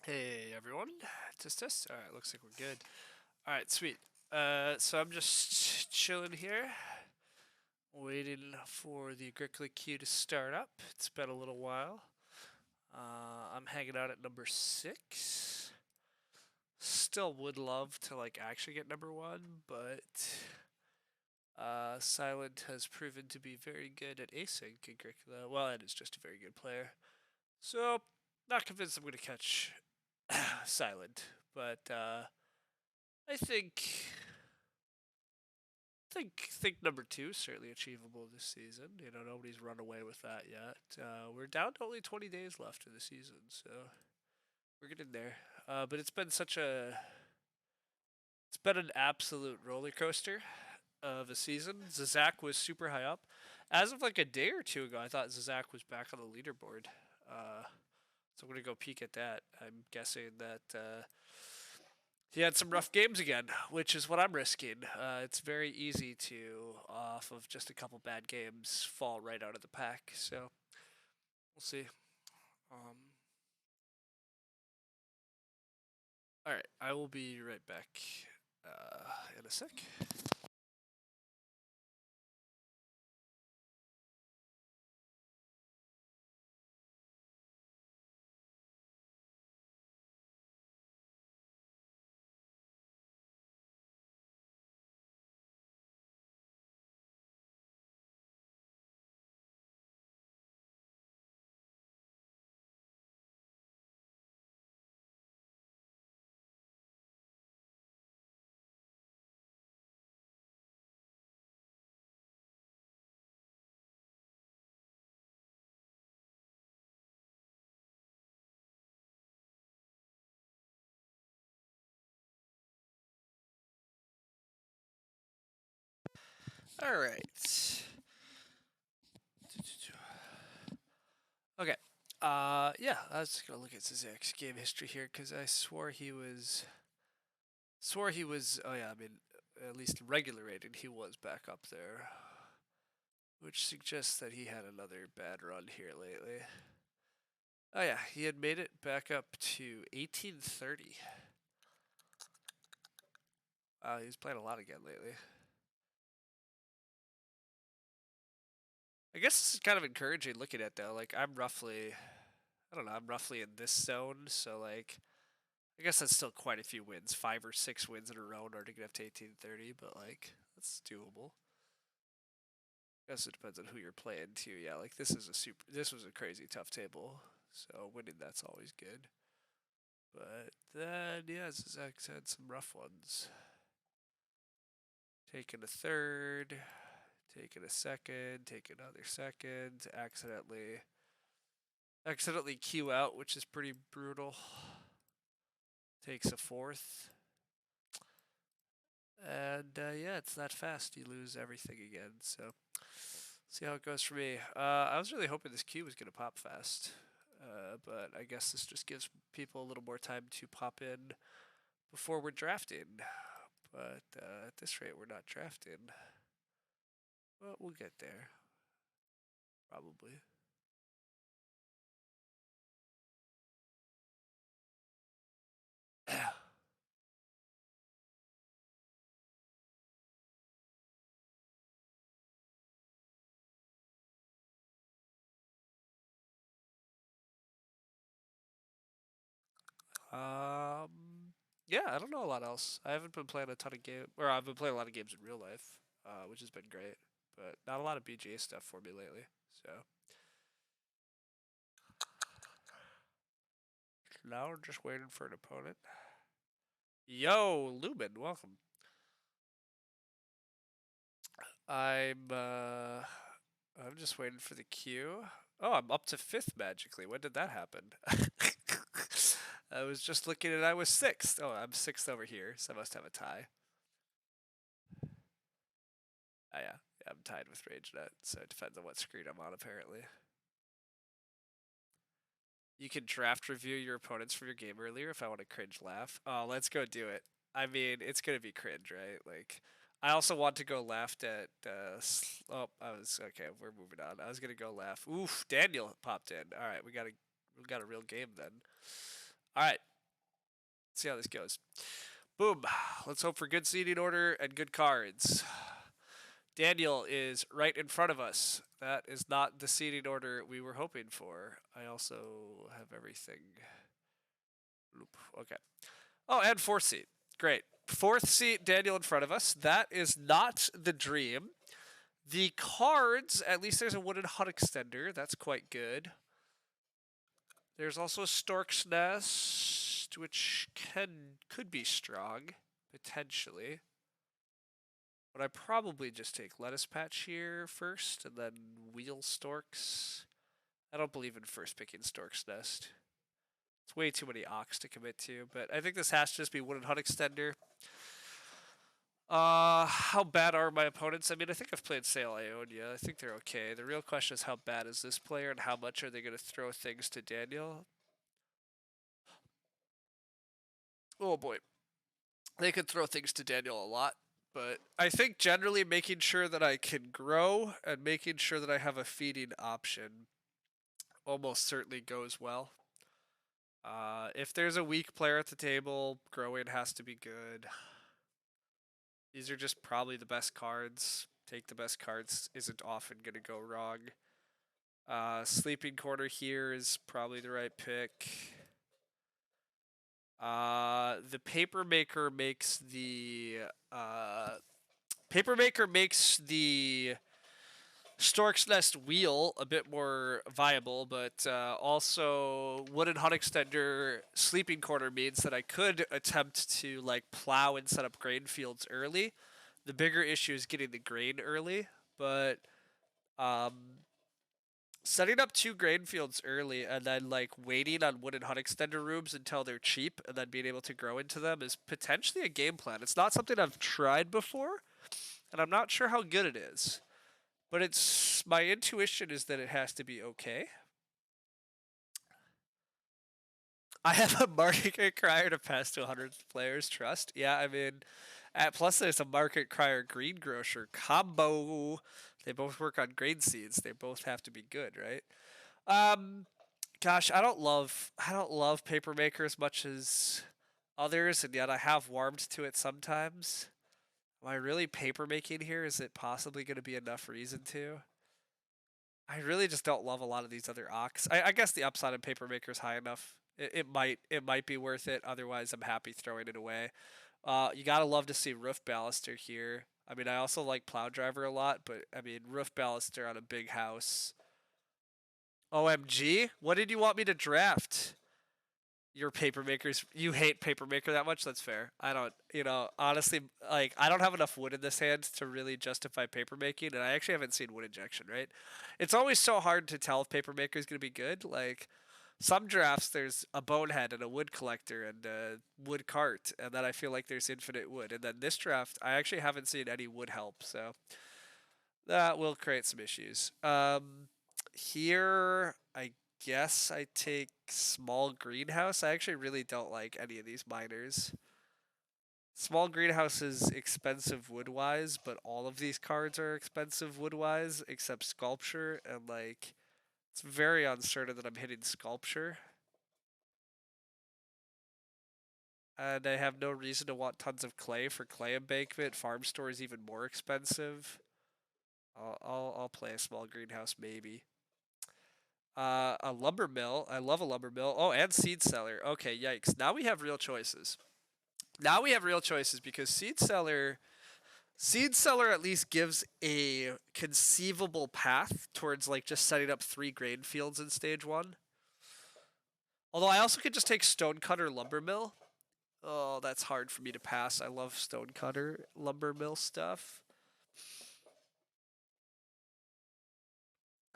Hey everyone, Tistis. All right, looks like we're good. All right, sweet. So I'm just chilling here, waiting for the Agricola queue to start up. It's been a little while. I'm hanging out at number 6. Still would love to actually get number 1, but Silent has proven to be very good at acing Agricola. Well, and is just a very good player. So not convinced I'm going to catch Silent, but I think number 2 is certainly achievable this season. Nobody's run away with that yet. We're down to only 20 days left in the season, so we're getting there. But it's been an absolute roller coaster of a season. Zizak was super high up. As of a day or two ago, I thought Zizak was back on the leaderboard. So I'm gonna go peek at that. I'm guessing that he had some rough games again, which is what I'm risking. It's very easy to, off of just a couple bad games, fall right out of the pack. So we'll see. Um, all right, I will be right back in a sec. All right. Okay. Yeah, I was just gonna look at Zizek's game history here because I swore he was. Oh yeah, I mean, at least regular rated, he was back up there, which suggests that he had another bad run here lately. Oh yeah, he had made it back up to 1830. He's playing a lot again lately. I guess it's kind of encouraging looking at though. I don't know, I'm roughly in this zone, so I guess that's still quite a few wins, 5 or 6 wins in a row in order to get up to 1830, but that's doable. I guess it depends on who you're playing too. Yeah, this was a crazy tough table, so winning that's always good. But then yeah, Zach's had some rough ones. Taking a third, taking a second, take another second, accidentally queue out, which is pretty brutal. Takes a fourth. And yeah, it's that fast. You lose everything again. So, see how it goes for me. I was really hoping this queue was going to pop fast. But I guess this just gives people a little more time to pop in before we're drafting. But at this rate, we're not drafting. But we'll get there. Probably. Um, yeah, I don't know a lot else. I haven't been playing a ton of games, or I've been playing a lot of games in real life, which has been great. But not a lot of BGA stuff for me lately. So now we're just waiting for an opponent. Yo, Lubin, welcome. I'm uh, I'm just waiting for the queue. Oh, I'm up to 5th magically. When did that happen? I was just looking and I was 6th. Oh, I'm 6th over here, so I must have a tie. Oh yeah, I'm tied with RageNet, so it depends on what screen I'm on apparently. You can draft review your opponents from your game earlier if I want to cringe laugh. Oh, let's go do it. I mean, it's gonna be cringe, right? I also want to go laugh at. Oh, I was okay. We're moving on. I was gonna go laugh. Oof, Daniel popped in. All right, we got a real game then. All right, see how this goes. Boom. Let's hope for good seating order and good cards. Daniel is right in front of us. That is not the seating order we were hoping for. I also have everything. Okay. Oh, and fourth seat. Great. Fourth seat, Daniel in front of us. That is not the dream. The cards, at least there's a wooden hut extender. That's quite good. There's also a Stork's Nest, which could be strong, potentially. But I probably just take Lettuce Patch here first, and then Wheel Storks. I don't believe in first picking Stork's Nest. It's way too many Ox to commit to, but I think this has to just be Wooden Hut Extender. How bad are my opponents? I mean, I think I've played Sail Ionia. I think they're okay. The real question is how bad is this player and how much are they going to throw things to Daniel? Oh boy. They could throw things to Daniel a lot, but I think generally making sure that I can grow and making sure that I have a feeding option almost certainly goes well. If there's a weak player at the table, growing has to be good. These are just probably the best cards. Take the best cards isn't often going to go wrong. Sleeping Corner here is probably the right pick. The Papermaker makes the Stork's Nest wheel a bit more viable, but also Wooden Hut Extender Sleeping Corner means that I could attempt to like plow and set up grain fields early. The bigger issue is getting the grain early, but setting up 2 grain fields early and then like waiting on Wooden Hut Extender rooms until they're cheap and then being able to grow into them is potentially a game plan. It's not something I've tried before, and I'm not sure how good it is. But it's my intuition is that it has to be okay. I have a market crier to pass to 100 players. Trust. Yeah, I mean, plus there's a market crier greengrocer combo. They both work on grain seeds. They both have to be good, right? Gosh, I don't love Papermaker as much as others, and yet I have warmed to it sometimes. Am I really papermaking here? Is it possibly going to be enough reason to? I really just don't love a lot of these other Ox. I guess the upside on Papermaker is high enough. It might be worth it. Otherwise, I'm happy throwing it away. You gotta love to see Roof Baluster here. I mean, I also like Plow Driver a lot, but I mean, Roof Baluster on a big house. OMG, what did you want me to draft? Your Papermakers, you hate Papermaker that much? That's fair. I don't, honestly, like, I don't have enough wood in this hand to really justify papermaking, and I actually haven't seen wood injection, right? It's always so hard to tell if Papermaker is going to be good. Like, some drafts, there's a bonehead and a wood collector and a wood cart, and then I feel like there's infinite wood. And then this draft, I actually haven't seen any wood help, so that will create some issues. Here, I guess I take small greenhouse. I actually really don't like any of these miners. Small greenhouse is expensive wood-wise, but all of these cards are expensive wood-wise, except sculpture, and like, it's very uncertain that I'm hitting sculpture. And I have no reason to want tons of clay for clay embankment. Farm store is even more expensive. I'll play a small greenhouse maybe. A lumber mill. I love a lumber mill. Oh, and seed cellar. Okay, yikes. Now we have real choices. Now we have real choices because seed cellar at least gives a conceivable path towards like just setting up 3 grain fields in stage 1. Although I also could just take stonecutter lumber mill. Oh, that's hard for me to pass. I love stonecutter lumber mill stuff.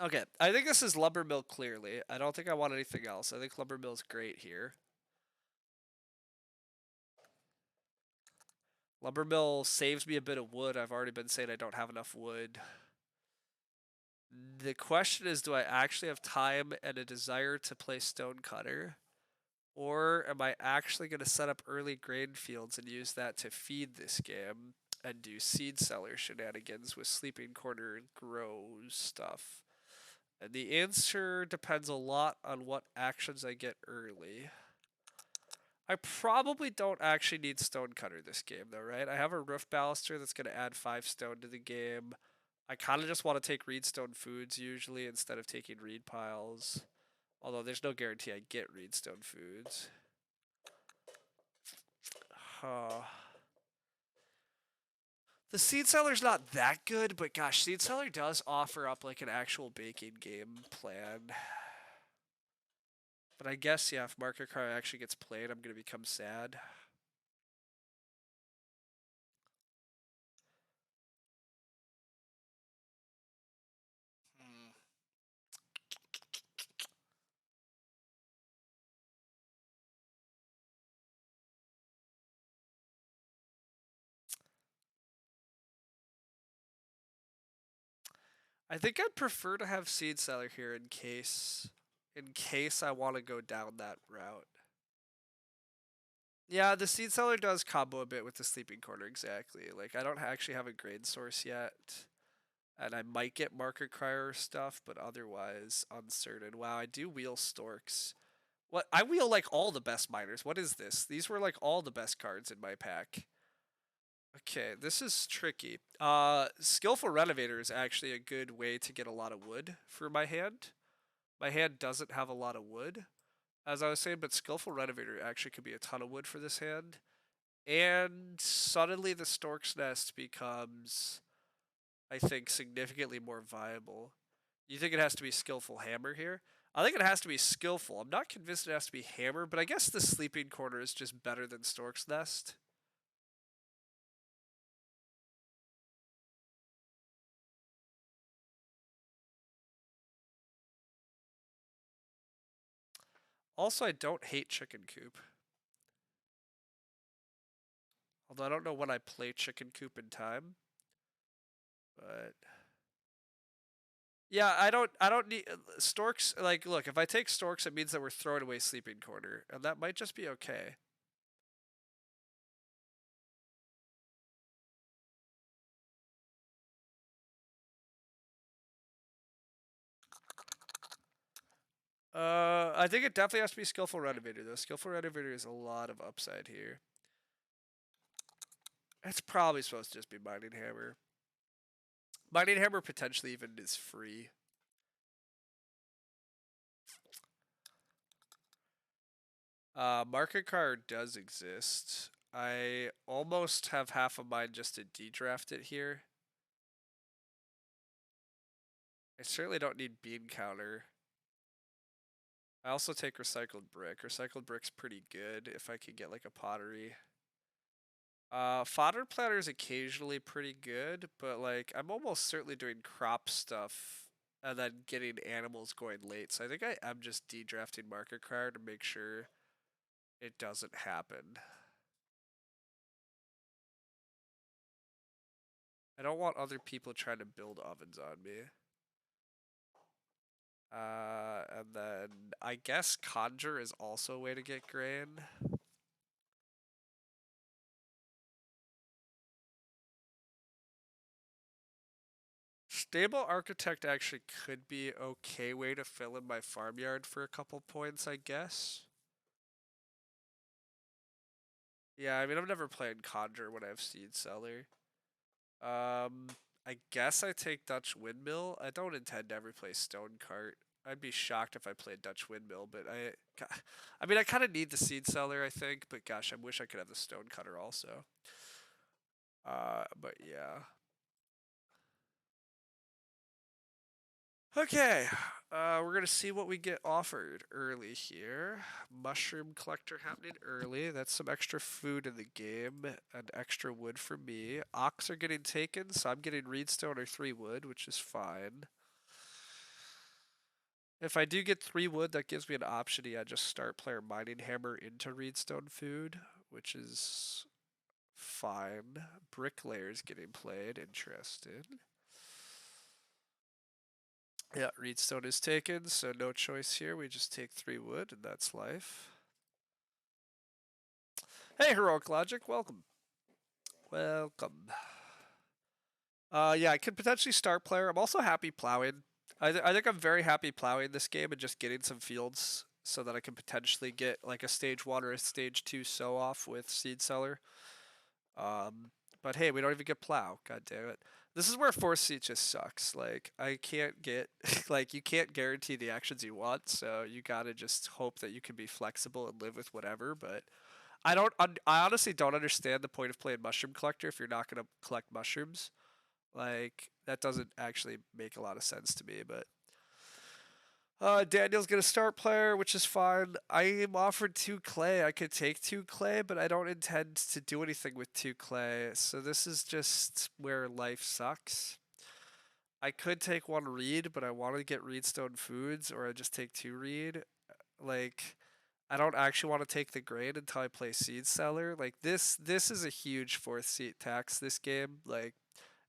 Okay, I think this is lumber mill clearly. I don't think I want anything else. I think lumber mill's great here. Lumber mill saves me a bit of wood. I've already been saying I don't have enough wood. The question is, do I actually have time and a desire to play stonecutter? Or am I actually going to set up early grain fields and use that to feed this game and do seed cellar shenanigans with sleeping corner and grow stuff? And the answer depends a lot on what actions I get early. I probably don't actually need Stonecutter this game, though, right? I have a Roof Baluster that's going to add 5 stone to the game. I kind of just want to take Reedstone Foods usually instead of taking Reed Piles. Although there's no guarantee I get Reedstone Foods. Huh. The Seed Cellar's not that good, but gosh, Seed Cellar does offer up like an actual baking game plan. But I guess, yeah, if Market Cry actually gets played, I'm going to become sad. Hmm. I think I'd prefer to have Seed Cellar here in case I want to go down that route. Yeah, the Seed Cellar does combo a bit with the Sleeping Corner, exactly. Like, I don't actually have a grain source yet, and I might get Marker Crier stuff, but otherwise uncertain. Wow, I do wheel Storks. What? I wheel like all the best miners. What is this? These were like all the best cards in my pack. Okay, this is tricky. Skillful Renovator is actually a good way to get a lot of wood for my hand. My hand doesn't have a lot of wood, as I was saying, but Skillful Renovator actually could be a ton of wood for this hand. And suddenly the Stork's Nest becomes, I think, significantly more viable. You think it has to be Skillful Hammer here? I think it has to be Skillful. I'm not convinced it has to be Hammer, but I guess the Sleeping Corner is just better than Stork's Nest. Also, I don't hate Chicken Coop. Although I don't know when I play Chicken Coop in time. But yeah, I don't need Storks. Like, look, if I take Storks, it means that we're throwing away Sleeping Corner, and that might just be okay. I think it definitely has to be Skillful Renovator though. Skillful Renovator is a lot of upside here. It's probably supposed to just be Mining Hammer. Mining Hammer potentially even is free. Market card does exist. I almost have half of mine just to de-draft it here. I certainly don't need Bean Counter. I also take Recycled Brick. Recycled Brick's pretty good if I could get like a pottery. Fodder Platter is occasionally pretty good, but like I'm almost certainly doing crop stuff and then getting animals going late. So I think I am just de-drafting Market Crier to make sure it doesn't happen. I don't want other people trying to build ovens on me. And then I guess Conjure is also a way to get grain. Stable Architect actually could be okay way to fill in my farmyard for a couple points, I guess. Yeah, I mean, I've never played Conjure when I have Seed Cellar. Um, I guess I take Dutch Windmill. I don't intend to ever play Stone Cart. I'd be shocked if I played Dutch Windmill, but I mean, I kind of need the Seed Cellar, I think, but gosh, I wish I could have the Stone Cutter also. But yeah. Okay, we're gonna see what we get offered early here. Mushroom collector happening early. That's some extra food in the game and extra wood for me. Ox are getting taken, so I'm getting reedstone or 3 wood, which is fine. If I do get 3 wood, that gives me an option. I just start player mining hammer into reedstone food, which is fine. Bricklayer's getting played. Interesting. Yeah, Reedstone is taken, so no choice here. We just take 3 wood, and that's life. Hey, Heroic Logic, welcome. Welcome. Yeah, I could potentially start player. I'm also happy plowing. I think I'm very happy plowing this game and just getting some fields so that I can potentially get like a stage 1 or a stage 2 sow off with seed seller. Um, but hey, we don't even get plow. God damn it. This is where force seed just sucks. Like I can't get like you can't guarantee the actions you want, so you gotta just hope that you can be flexible and live with whatever. But I honestly don't understand the point of playing mushroom collector if you're not gonna collect mushrooms. Like that doesn't actually make a lot of sense to me. But Daniel's gonna start player, which is fine. I am offered 2 clay. I could take 2 clay, but I don't intend to do anything with 2 clay. So this is just where life sucks. I could take 1 reed, but I want to get reedstone foods, or I just take 2 reed. Like, I don't actually want to take the grain until I play seed seller. Like this is a huge fourth seat tax this game. Like,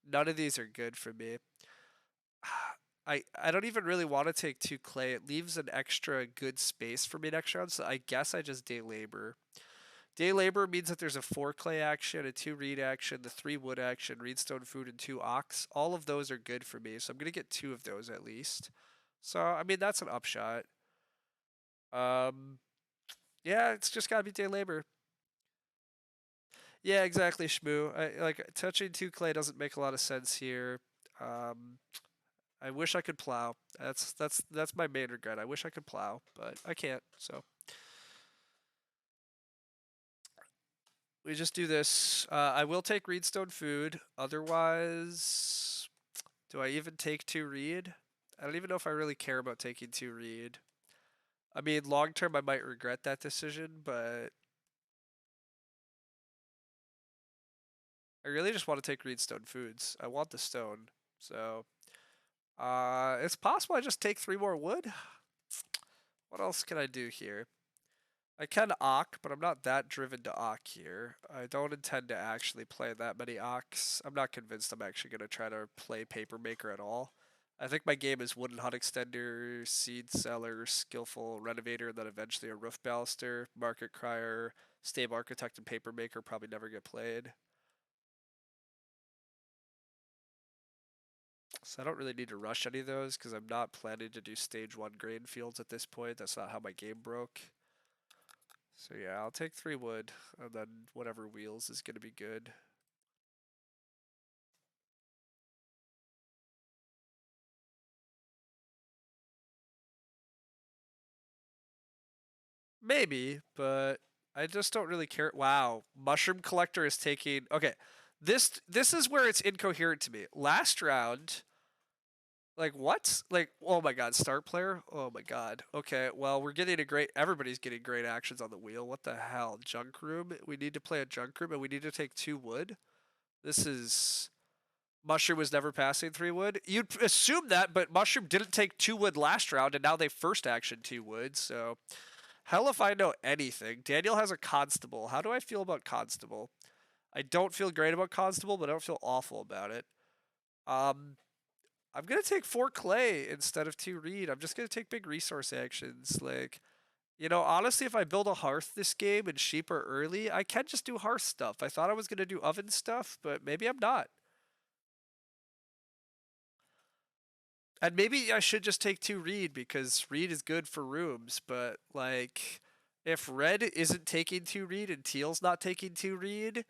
none of these are good for me. I don't even really want to take 2 clay. It leaves an extra good space for me next round, so I guess I just day labor. Day labor means that there's a 4 clay action, a 2 reed action, the 3 wood action, reedstone food, and 2 ox. All of those are good for me, so I'm gonna get 2 of those at least. So I mean that's an upshot. Um, yeah, it's just gotta be day labor. Yeah, exactly, Shmoo. Like touching 2 clay doesn't make a lot of sense here. Um, I wish I could plow. That's my main regret. I wish I could plow, but I can't. So we just do this. I will take reedstone food. Otherwise, do I even take 2 reed? I don't even know if I really care about taking 2 reed. I mean, long term, I might regret that decision, but I really just want to take reedstone foods. I want the stone, so it's possible I just take 3 more wood. What else can I do here? I can Ock, but I'm not that driven to Ock here. I don't intend to actually play that many Ocks. I'm not convinced I'm actually going to try to play Paper Maker at all. I think my game is Wooden Hut Extender, Seed Seller, Skillful Renovator, and then eventually a Roof Baluster, Market Crier, Stable Architect, and Paper Maker probably never get played. So I don't really need to rush any of those because I'm not planning to do stage 1 grain fields at this point. That's not how my game broke. So yeah, I'll take 3 wood, and then whatever wheels is going to be good. Maybe, but I just don't really care. Wow, Mushroom Collector is taking. Okay, this is where it's incoherent to me. Last round, like what? Like oh my god, start player. Oh my god. Okay, well we're getting a great. Everybody's getting great actions on the wheel. What the hell? Junk room. We need to play a junk room, and we need to take 2 wood. This is. Mushroom was never passing 3 wood. You'd assume that, but Mushroom didn't take 2 wood last round, and now they first action 2 wood. So hell if I know anything. Daniel has a Constable. How do I feel about Constable? I don't feel great about Constable, but I don't feel awful about it. Um, I'm gonna take 4 clay instead of 2 reed. I'm just gonna take big resource actions. Like, honestly, if I build a hearth this game and sheep are early, I can just do hearth stuff. I thought I was gonna do oven stuff, but maybe I'm not. And maybe I should just take 2 reed because reed is good for rooms, but like if red isn't taking 2 reed and teal's not taking 2 reed,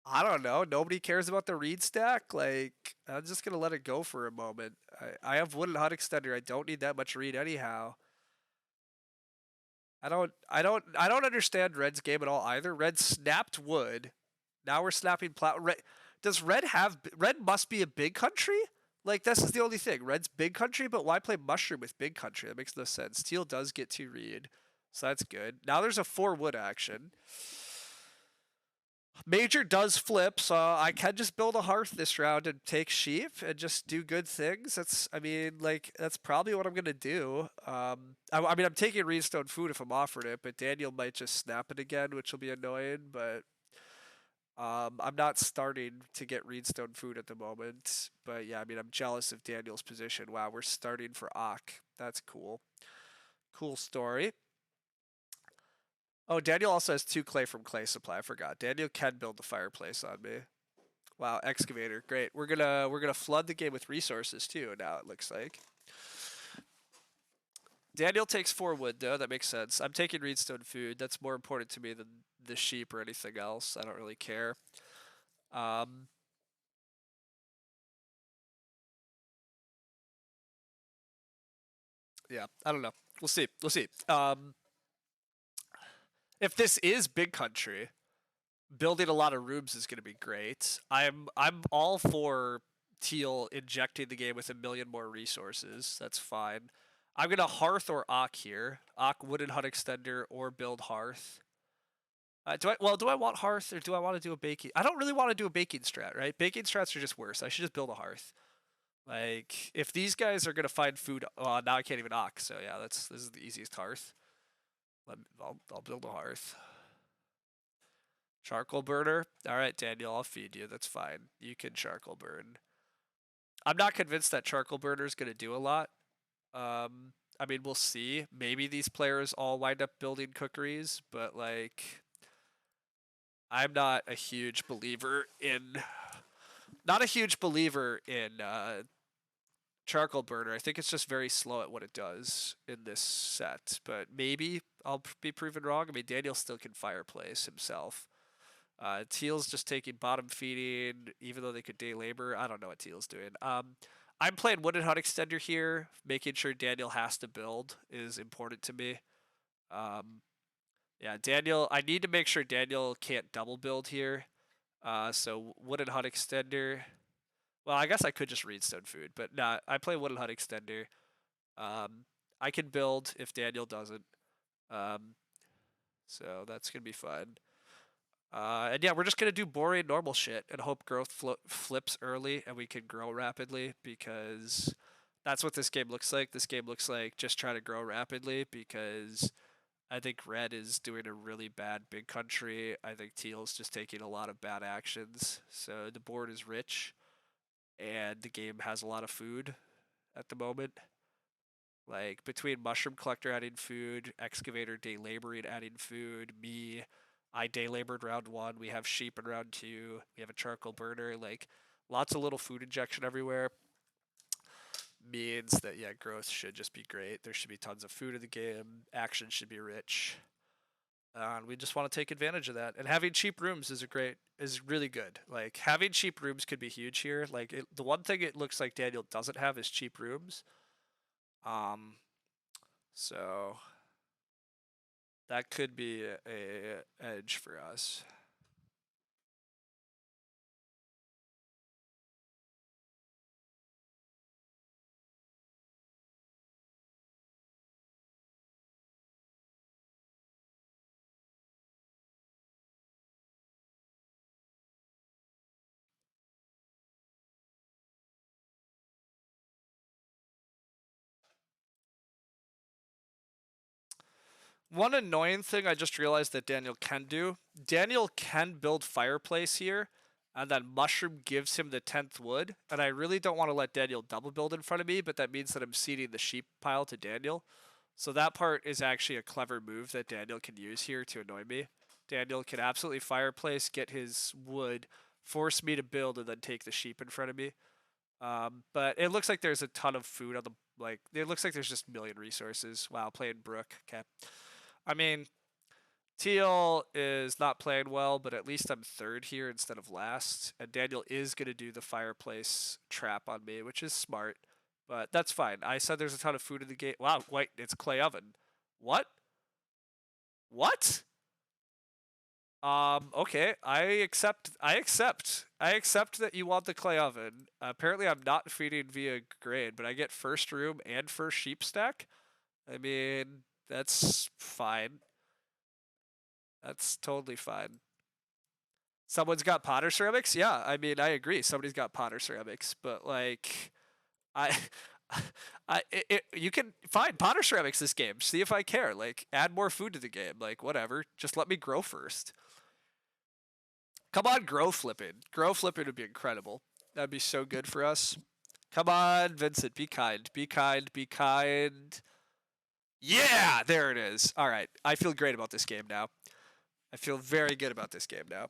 I don't know. Nobody cares about the reed stack. Like I'm just gonna let it go for a moment. I have wooden hut extender. I don't need that much reed anyhow. I don't understand Red's game at all either. Red snapped wood. Now we're snapping plow. Does Red have Red must be a big country? Like this is the only thing. Red's big country, but why play mushroom with big country? That makes no sense. Teal does get 2 reed, so that's good. Now there's a 4 wood action. Major does flip, so I can just build a hearth this round and take sheep and just do good things. I mean, like, that's probably what I'm gonna do. I mean, I'm taking Reedstone food if I'm offered it, but Daniel might just snap it again, which will be annoying. But I'm not starting to get Reedstone food at the moment. But yeah, I mean, I'm jealous of Daniel's position. Wow, we're starting for Ock. That's cool. Cool story. Oh, Daniel also has 2 clay from clay supply. I forgot. Daniel can build the fireplace on me. Wow, excavator, great. We're gonna flood the game with resources too. Now it looks like. Daniel takes 4 wood though. That makes sense. I'm taking Reedstone food. That's more important to me than the sheep or anything else. I don't really care. Um, yeah, I don't know. We'll see. We'll see. If this is big country, building a lot of rooms is going to be great. I'm all for Teal injecting the game with a million more resources. That's fine. I'm gonna Hearth or Ock here. Ock Wooden Hut Extender or build Hearth. Do I want Hearth or do I want to do a baking? I don't really want to do a baking strat, right? Baking strats are just worse. I should just build a Hearth. Like if these guys are gonna find food, now I can't even Ock. So yeah, this is the easiest Hearth. I'll build a Hearth. Charcoal burner. All right, Daniel, I'll feed you. That's fine. You can charcoal burn. I'm not convinced that charcoal burner is gonna do a lot. I mean, we'll see. Maybe these players all wind up building cookeries, but like, I'm not a huge believer in charcoal burner. I think it's just very slow at what it does in this set, but maybe I'll be proven wrong. I mean, Daniel still can fireplace himself. Teal's just taking bottom feeding, even though they could day labor. I don't know what Teal's doing. I'm playing Wooden Hut Extender here. Making sure Daniel has to build is important to me. Um, yeah, Daniel. I need to make sure Daniel can't double build here. So Wooden Hut Extender. Well, I guess I could just read Stone Food, but nah, I play Wooden Hut Extender. I can build if Daniel doesn't. Um, so that's gonna be fun. And yeah, we're just gonna do boring normal shit and hope growth flips early and we can grow rapidly because that's what this game looks like. This game looks like just trying to grow rapidly because I think red is doing a really bad big country. I think teal's just taking a lot of bad actions. So the board is rich and the game has a lot of food at the moment. Like between mushroom collector adding food, excavator day laboring adding food, me, I day labored round one. We have sheep in round two. We have a charcoal burner. Like lots of little food injection everywhere means that yeah, growth should just be great. There should be tons of food in the game. Action should be rich. And we just want to take advantage of that. And having cheap rooms is really good. Like having cheap rooms could be huge here. Like the one thing it looks like Daniel doesn't have is cheap rooms. Um, so that could be a edge for us. One annoying thing I just realized that Daniel can do. Daniel can build fireplace here, and then mushroom gives him the 10th wood. And I really don't want to let Daniel double build in front of me, but that means that I'm seeding the sheep pile to Daniel. So that part is actually a clever move that Daniel can use here to annoy me. Daniel can absolutely fireplace, get his wood, force me to build, and then take the sheep in front of me. But it looks like there's a ton of food on the like. It looks like there's just a million resources. Wow, playing Brook. Okay. I mean, Teal is not playing well, but at least I'm third here instead of last. And Daniel is going to do the fireplace trap on me, which is smart. But that's fine. I said there's a ton of food in the game. Wow, wait, it's clay oven. What? What? Okay. I accept that you want the clay oven. Apparently I'm not feeding via grade, but I get first room and first sheep stack. I mean, that's fine. That's totally fine. Someone's got Potter ceramics? Yeah, I mean, I agree. Somebody's got Potter ceramics, but like, I, you can find Potter ceramics this game. See if I care. Like, add more food to the game. Like, whatever. Just let me grow first. Come on, grow flipping. Grow flipping would be incredible. That'd be so good for us. Come on, Vincent. Be kind. Be kind. Be kind. Yeah, there it is. All right. I feel great about this game now. I feel very good about this game now.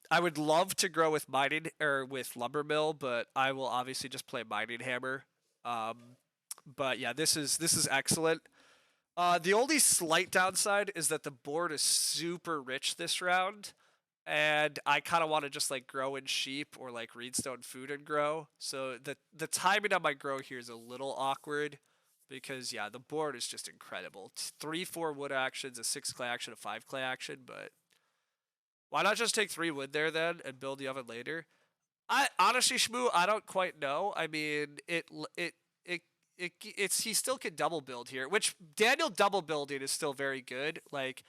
I would love to grow with mining or with lumber mill, but I will obviously just play mining hammer. Um, But yeah, this is excellent. The only slight downside is that the board is super rich this round, and I kind of want to just like grow in sheep or like reedstone food and grow. So the timing on my grow here is a little awkward because yeah, the board is just incredible. 3, 4 wood actions, a 6 clay action, a 5 clay action, but why not just take 3 wood there then and build the oven later? I honestly, Shmoo, I don't quite know. I mean, it it's he still can double build here, which Daniel double building is still very good. Like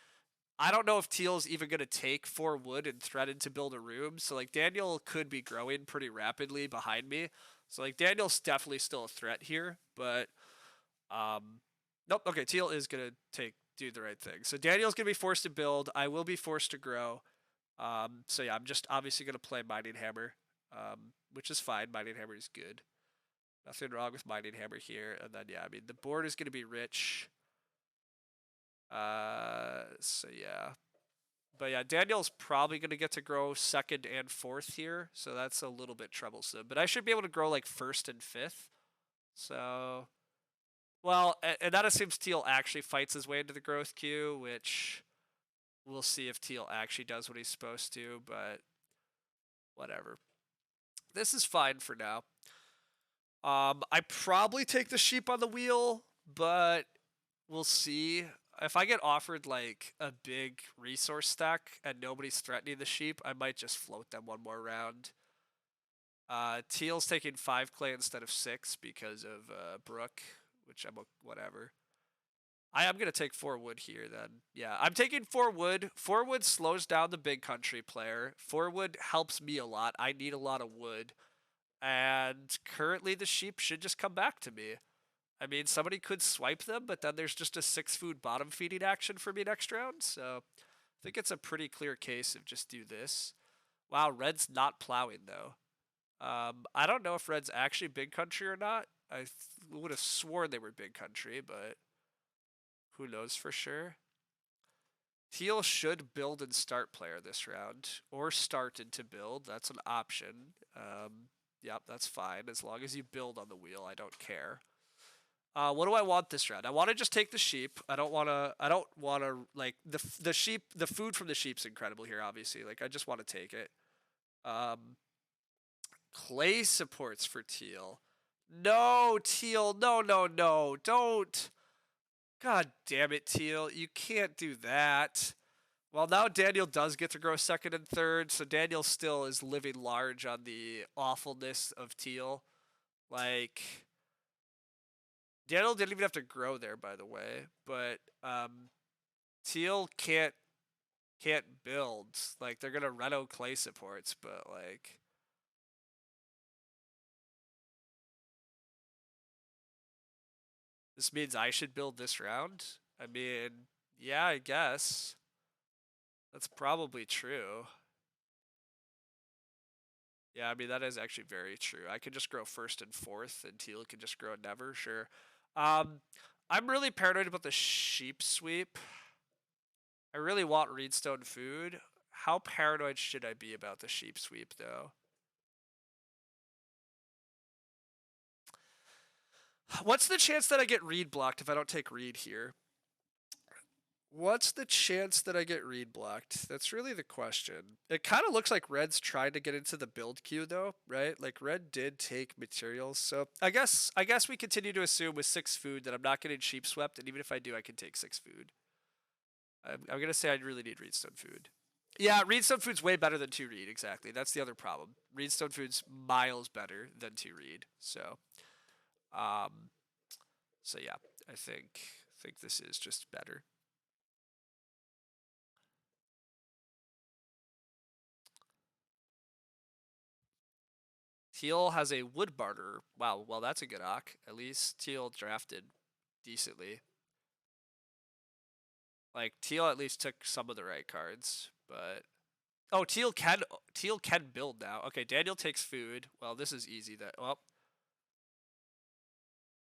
I don't know if Teal's even gonna take 4 wood and threaten to build a room. So like Daniel could be growing pretty rapidly behind me. So like Daniel's definitely still a threat here, but nope. Okay, Teal is gonna do the right thing. So Daniel's gonna be forced to build. I will be forced to grow. So yeah, I'm just obviously gonna play Mining Hammer, which is fine. Mining Hammer is good. Nothing wrong with Mining Hammer here. And then yeah, I mean the board is gonna be rich. So yeah, but yeah, Daniel's probably gonna get to grow second and fourth here, so that's a little bit troublesome. But I should be able to grow like first and fifth. So well, and that assumes Teal actually fights his way into the growth queue, which we'll see if Teal actually does what he's supposed to. But whatever. This is fine for now. I probably take the sheep on the wheel, but we'll see. If I get offered like a big resource stack and nobody's threatening the sheep, I might just float them one more round. Teal's taking 5 clay instead of 6 because of Brook, which I'm whatever. I am gonna take 4 wood here then. Yeah, I'm taking 4 wood. 4 wood slows down the big country player. 4 wood helps me a lot. I need a lot of wood. And currently the sheep should just come back to me. I mean, somebody could swipe them, but then there's just a 6 food bottom feeding action for me next round. So I think it's a pretty clear case of just do this. Wow, Red's not plowing though. I don't know if Red's actually big country or not. I would have sworn they were big country, but who knows for sure. Teal should build and start player this round, or started to build. That's an option. Yep, that's fine. As long as you build on the wheel, I don't care. What do I want this round? I want to just take the sheep. I don't want to. I don't want to like the sheep. The food from the sheep's incredible here. Obviously, like I just want to take it. Clay supports for Teal. No, Teal. No, no, no. Don't. God damn it, Teal. You can't do that. Well, now Daniel does get to grow second and third, so Daniel still is living large on the awfulness of Teal. Like, Daniel didn't even have to grow there, by the way, but Teal can't build. Like, they're gonna reno clay supports, but like, this means I should build this round. I mean, yeah, I guess that's probably true. Yeah, I mean that is actually very true. I could just grow first and fourth, and Teal can just grow never. Sure. Um, I'm really paranoid about the sheep sweep. I really want reedstone food. How paranoid should I be about the sheep sweep, though? What's the chance that I get reed blocked if I don't take reed here? What's the chance that I get reed blocked? That's really the question. It kind of looks like Red's trying to get into the build queue though, right? Like Red did take materials. So I guess we continue to assume with 6 food that I'm not getting sheep swept, and even if I do, I can take 6 food. I'm gonna say I really need Reedstone food. Yeah, Reedstone food's way better than 2 reed, exactly. That's the other problem. Reedstone food's miles better than 2 reed. Um so yeah, I think this is just better. Teal has a wood barter. Wow, well that's a good ock. At least Teal drafted decently. Like Teal at least took some of the right cards, but oh, Teal can build now. Okay, Daniel takes food. Well, this is easy. That well,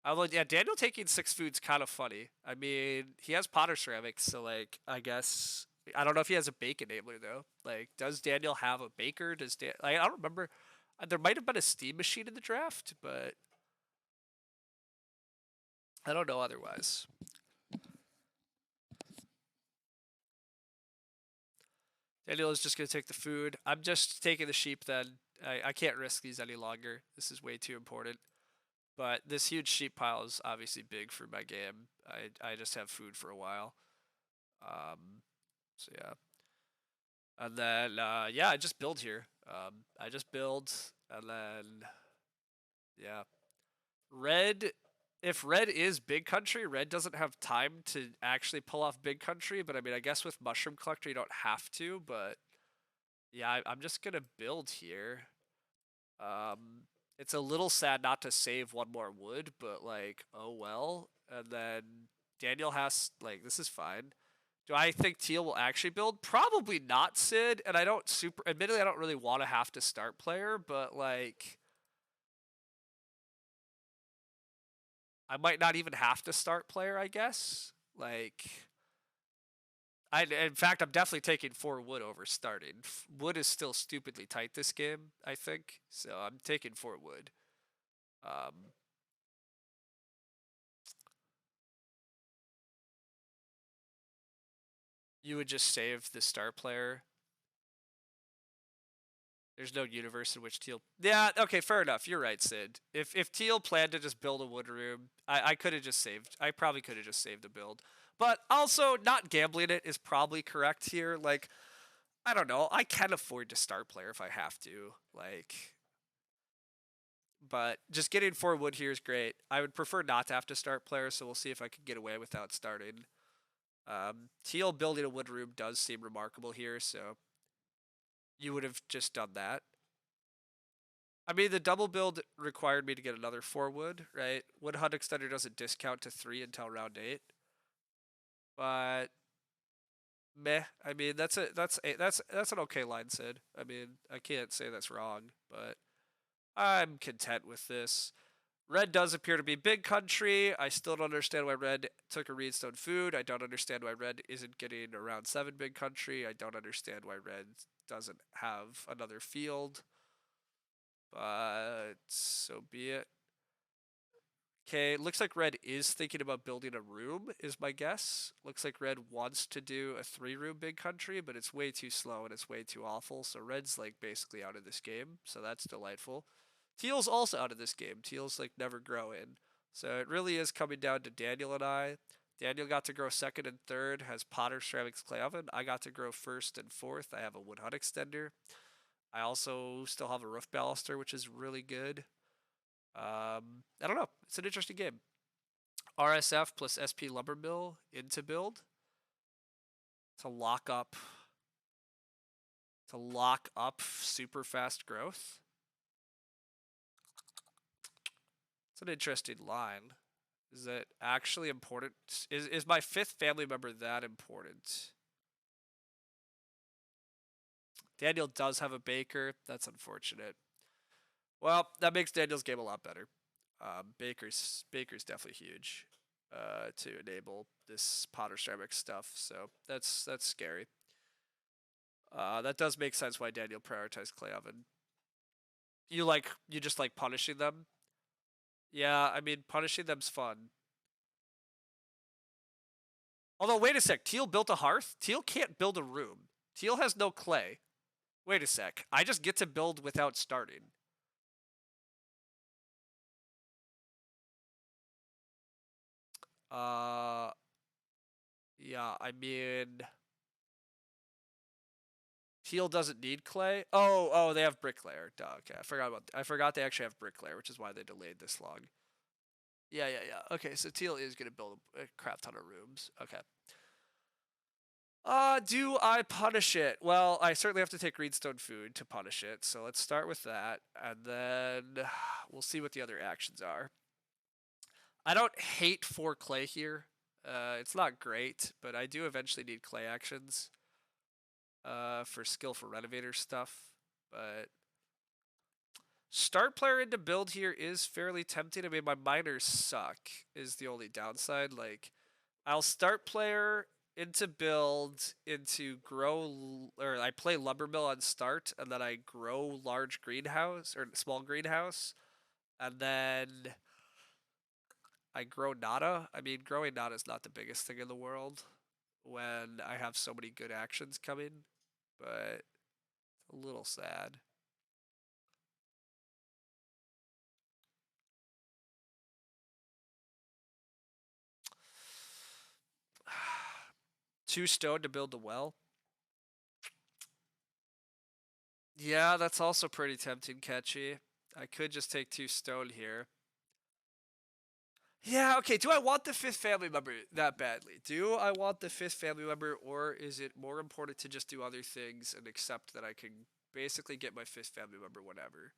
although yeah, Daniel taking 6 food's kind of funny. I mean, he has Potter ceramics, so like I guess I don't know if he has a bake enabler though. Like, does Daniel have a baker? I don't remember. There might have been a steam machine in the draft, but I don't know otherwise. Daniel is just going to take the food. I'm just taking the sheep then. I can't risk these any longer. This is way too important. But this huge sheep pile is obviously big for my game. I just have food for a while. So yeah. And then yeah, I just build here. I just build and then yeah. Red if red is big country, red doesn't have time to actually pull off big country, but I mean I guess with mushroom collector you don't have to, but yeah, I'm just gonna build here. It's a little sad not to save one more wood, but like, oh well. And then Daniel has like this is fine. Do I think Teal will actually build? Probably not, Sid. And I don't admittedly I don't really want to have to start player, but like I might not even have to start player, I guess. Like in fact, I'm definitely taking 4 wood over starting. Wood is still stupidly tight this game, I think. So I'm taking 4 wood. Um, you would just save the star player. There's no universe in which Teal. Yeah, okay, fair enough. You're right, Sid. If Teal planned to just build a wood room, I could have just saved. I probably could have just saved a build. But also, not gambling it is probably correct here. Like, I don't know. I can afford to start player if I have to. Like, but just getting 4 wood here is great. I would prefer not to have to start player, so we'll see if I can get away without starting. Teal building a wood room does seem remarkable here, so you would have just done that. I mean, the double build required me to get another 4 wood, right? Wood Hut Extender doesn't discount to 3 until round 8. But meh. I mean, that's an okay line, Sid. I mean, I can't say that's wrong, but I'm content with this. Red does appear to be big country. I still don't understand why Red took a Reedstone food. I don't understand why Red isn't getting around 7 big country. I don't understand why Red doesn't have another field. But so be it. Okay, looks like Red is thinking about building a room, is my guess. Looks like Red wants to do a 3-room big country, but it's way too slow and it's way too awful. So Red's like basically out of this game. So that's delightful. Teal's also out of this game. Teal's like never growing. So it really is coming down to Daniel and I. Daniel got to grow second and third, has Potter, Ceramics, Clay Oven. I got to grow first and fourth. I have a Wood Hut Extender. I also still have a Roof Baluster, which is really good. I don't know. It's an interesting game. RSF plus SP Lumber Mill into build to lock up super fast growth. It's an interesting line. Is that actually important? Is my 5th family member that important? Daniel does have a baker. That's unfortunate. Well, that makes Daniel's game a lot better. Baker's definitely huge to enable this Potter Ceramics stuff. So that's scary. That does make sense why Daniel prioritized Clay Oven. You just like punishing them? Yeah, I mean punishing them's fun. Although wait a sec, Teal built a hearth? Teal can't build a room. Teal has no clay. Wait a sec. I just get to build without starting. Uh yeah, I mean Teal doesn't need clay. Oh, they have bricklayer. Duh, okay. I forgot they actually have bricklayer, which is why they delayed this long. Yeah. Okay, so Teal is gonna build a crap ton of rooms. Okay. Do I punish it? Well, I certainly have to take Greenstone food to punish it, so let's start with that, and then we'll see what the other actions are. I don't hate 4 clay here. It's not great, but I do eventually need clay actions for skillful renovator stuff. But start player into build here is fairly tempting. I mean, my miners suck is the only downside. Like, I'll start player into build into grow, or I play lumber mill on start, and then I grow large greenhouse or small greenhouse, and then I grow nada. I mean, growing nada is not the biggest thing in the world when I have so many good actions coming, but a little sad. Two stone to build the well. Yeah, that's also pretty tempting, Catchy. I could just take two stone here. Yeah, okay. Do I want the fifth family member that badly? Do I want the fifth family member, or is it more important to just do other things and accept that I can basically get my fifth family member whenever?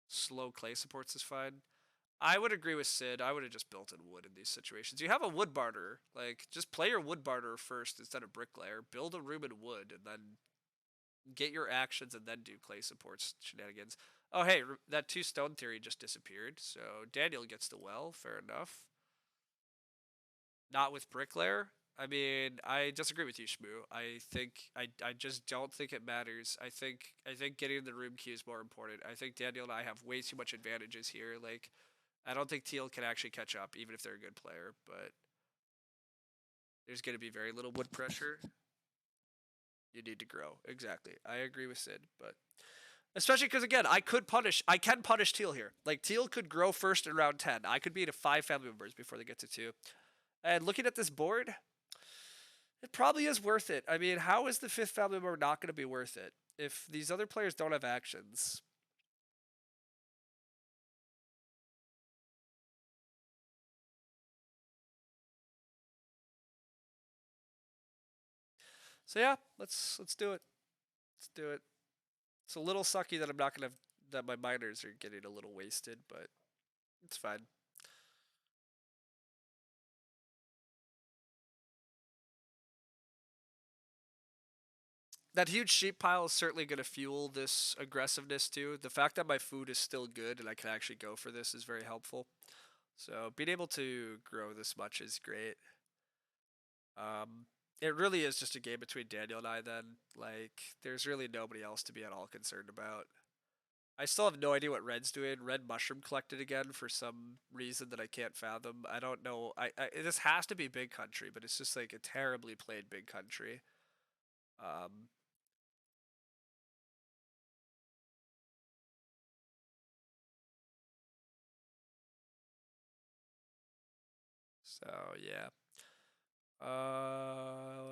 Slow clay supports is fine. I would agree with Sid. I would have just built in wood in these situations. You have a wood barter. Like, just play your wood barter first instead of bricklayer. Build a room in wood, and then get your actions, and then do clay supports shenanigans. Oh, hey, that two stone theory just disappeared. So Daniel gets the well. Fair enough. Not with bricklayer. I mean, I disagree with you, Shmoo. I just don't think it matters. I think getting the room key is more important. I think Daniel and I have way too much advantages here. Like, I don't think Teal can actually catch up, even if they're a good player. But there's going to be very little wood pressure. You need to grow. Exactly. I agree with Sid, but especially because again, I can punish Teal here. Like Teal could grow first in round 10. I could beat a 5 family members before they get to 2. And looking at this board, it probably is worth it. I mean, how is the fifth family member not going to be worth it if these other players don't have actions? So yeah, let's do it. Let's do it. It's a little sucky that I'm not gonna that my miners are getting a little wasted, but it's fine. That huge sheep pile is certainly going to fuel this aggressiveness too. The fact that my food is still good and I can actually go for this is very helpful. So being able to grow this much is great. It really is just a game between Daniel and I. Then, like, there's really nobody else to be at all concerned about. I still have no idea what Red's doing. Red mushroom collected again for some reason that I can't fathom. I don't know. This has to be big country, but it's just like a terribly played big country. Um, so yeah.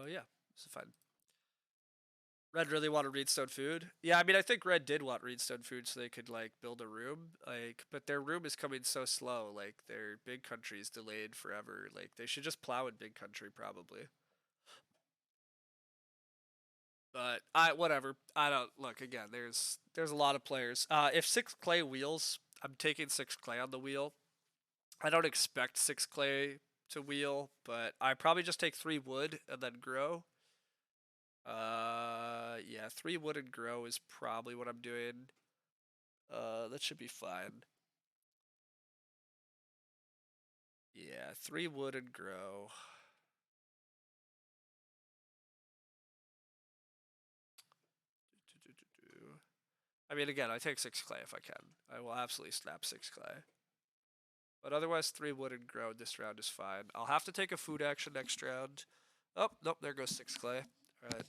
Yeah, it's fine. Red really wanted Reedstone food. Yeah, I mean, I think Red did want Reedstone food so they could like build a room. Like, but their room is coming so slow. Like, their big country is delayed forever. Like, they should just plow in big country probably. But I whatever. I don't look again. There's a lot of players. If six clay wheels, I'm taking six clay on the wheel. I don't expect six clay to wheel, but I probably just take three wood and then grow. Yeah, three wood and grow is probably what I'm doing. That should be fine. Yeah, three wood and grow. I mean, again, I take six clay if I can. I will absolutely snap six clay. But otherwise, three wood and grow this round is fine. I'll have to take a food action next round. Oh, nope, there goes six clay. Alright.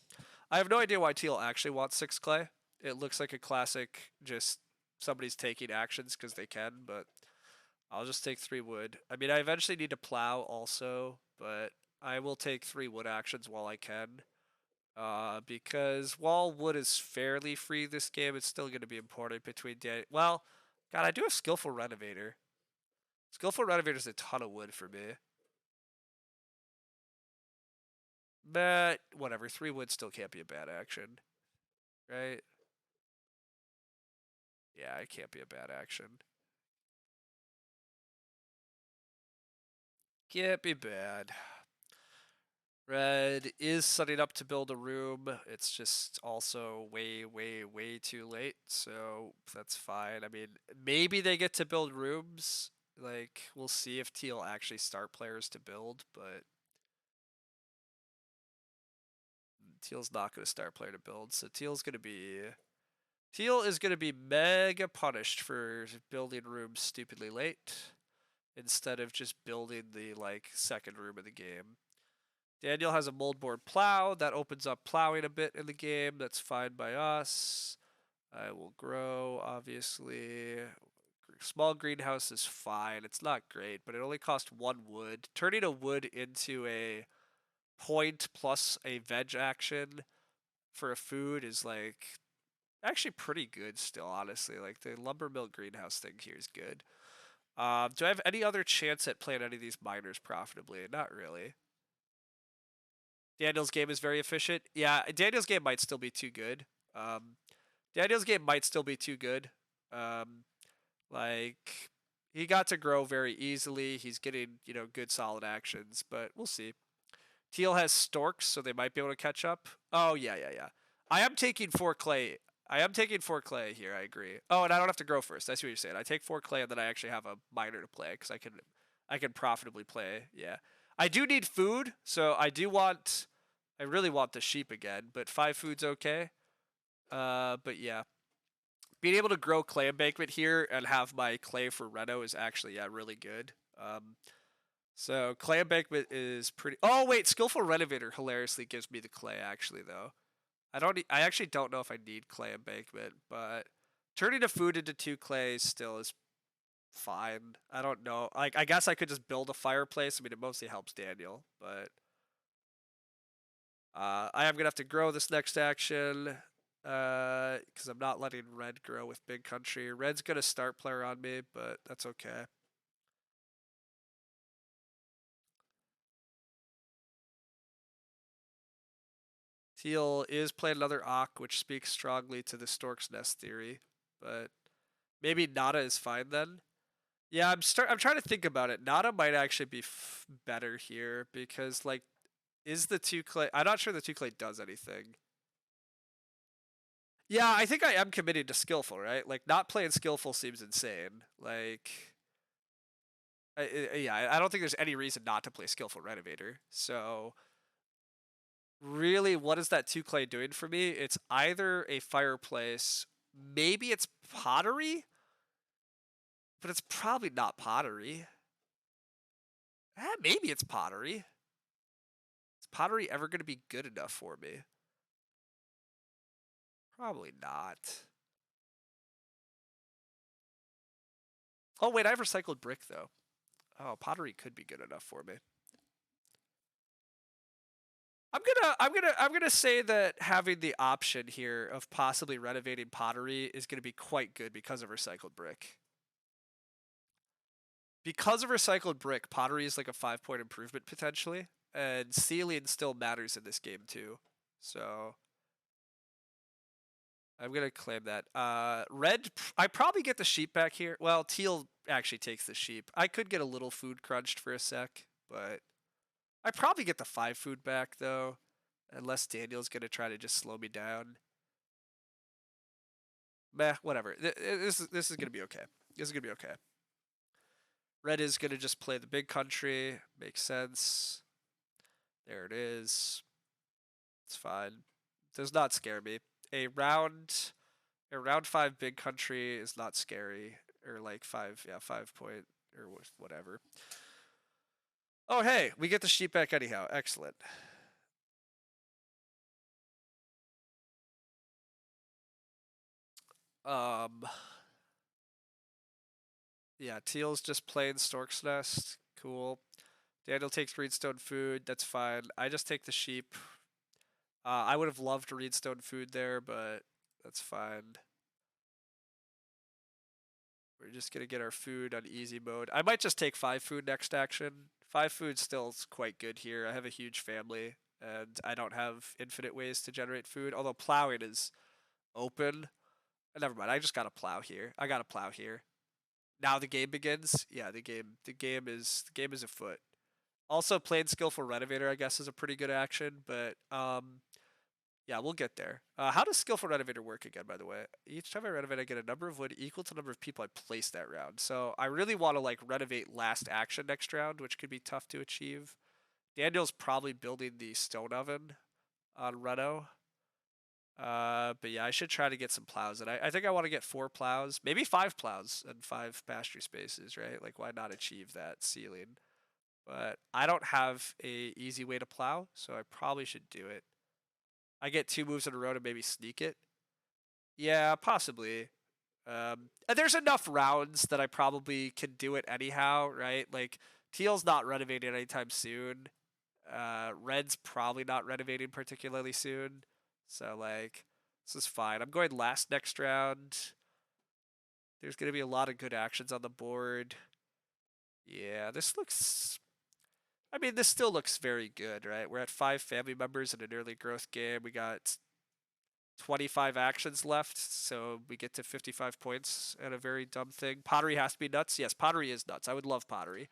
I have no idea why Teal actually wants six clay. It looks like a classic, just somebody's taking actions because they can, but I'll just take three wood. I mean, I eventually need to plow also, but I will take three wood actions while I can. Because while wood is fairly free this game, it's still going to be important between well, God, I do have skillful renovator. Skillful renovator is a ton of wood for me. But whatever, three wood still can't be a bad action, right? Yeah, it can't be a bad action. Can't be bad. Red is setting up to build a room. It's just also way, way, way too late. So that's fine. I mean, maybe they get to build rooms. Like, we'll see if Teal actually start players to build, but Teal's not going to start player to build. So Teal's going to be Teal is going to be mega punished for building rooms stupidly late instead of just building the like second room of the game. Daniel has a moldboard plow that opens up plowing a bit in the game. That's fine by us. I will grow, obviously. Small greenhouse is fine. It's not great, but it only costs 1 wood. Turning a wood into a point plus a veg action for a food is like actually pretty good still, honestly. Like the lumber mill greenhouse thing here is good. Do I have any other chance at playing any of these miners profitably? Not really. Daniel's game is very efficient. Yeah, Daniel's game might still be too good. Um, Daniel's game might still be too good. Um, like he got to grow very easily. He's getting, good solid actions, but we'll see. Teal has storks, so they might be able to catch up. Oh yeah, yeah, yeah. I am taking 4 clay. I am taking 4 clay here. I agree. Oh, and I don't have to grow first. I see what you're saying. I take 4 clay, and then I actually have a miner to play because I can profitably play. Yeah, I do need food, so I really want the sheep again, but 5 food's okay. But yeah, being able to grow clay embankment here and have my clay for Reno is actually really good. So clay embankment is pretty. Oh wait, skillful renovator hilariously gives me the clay actually though. I actually don't know if I need clay embankment, but turning a food into 2 clays still is fine. I don't know. Like I guess I could just build a fireplace. I mean, it mostly helps Daniel, but I am gonna have to grow this next action because I'm not letting red grow with big country. Red's gonna start player on me, but that's okay. Teal is playing another Ock, which speaks strongly to the Stork's Nest theory, but maybe Nada is fine then. Yeah, I'm trying to think about it. Nada might actually be better here because like is the 2 clay? I'm not sure the 2 clay does anything. Yeah, I think I am committed to skillful, right? Like not playing skillful seems insane. Like yeah, I don't think there's any reason not to play skillful renovator. So really, what is that 2 clay doing for me? It's either a fireplace, maybe it's pottery, but it's probably not pottery. Maybe it's pottery. Is pottery ever going to be good enough for me? Probably not. Oh wait, I have recycled brick though. Oh, pottery could be good enough for me. I'm gonna say that having the option here of possibly renovating pottery is gonna be quite good because of recycled brick. Because of recycled brick, pottery is like a 5 point improvement potentially, and ceiling still matters in this game too. So I'm gonna claim that. Red, I probably get the sheep back here. Well, teal actually takes the sheep. I could get a little food crunched for a sec, but I probably get the 5 food back though, unless Daniel's gonna try to just slow me down. Meh, whatever. This is gonna be okay. This is gonna be okay. Red is gonna just play the big country. Makes sense. There it is. It's fine. Does not scare me. A round a round 5 big country is not scary. Or like 5 point or whatever. Oh hey, we get the sheep back anyhow. Excellent. Um yeah, teal's just plain stork's nest. Cool. Daniel takes Reedstone food. That's fine. I just take the sheep. I would have loved Reedstone food there, but that's fine. We're just gonna get our food on easy mode. I might just take 5 food next action. 5 food still is quite good here. I have a huge family, and I don't have infinite ways to generate food. Although plowing is open. Never mind. I just gotta plow here. I gotta plow here. Now the game begins. Yeah, the game is afoot. Also, playing skillful renovator, I guess, is a pretty good action, but yeah, we'll get there. How does skillful renovator work again? By the way, each time I renovate, I get a number of wood equal to the number of people I place that round. So I really want to like renovate last action next round, which could be tough to achieve. Daniel's probably building the stone oven on Reno. But yeah, I should try to get some plows. And I think I want to get 4 plows, maybe 5 plows and 5 pasture spaces, right? Like, why not achieve that ceiling? But I don't have a easy way to plow, so I probably should do it. I get 2 moves in a row to maybe sneak it. Yeah, possibly. And there's enough rounds that I probably can do it anyhow, right? Like, teal's not renovating anytime soon. Red's probably not renovating particularly soon. So, like, this is fine. I'm going last next round. There's going to be a lot of good actions on the board. Yeah, this looks... I mean, this still looks very good, right? We're at 5 family members in an early growth game. We got 25 actions left, so we get to 55 points at a very dumb thing. Pottery has to be nuts. Yes, pottery is nuts. I would love pottery.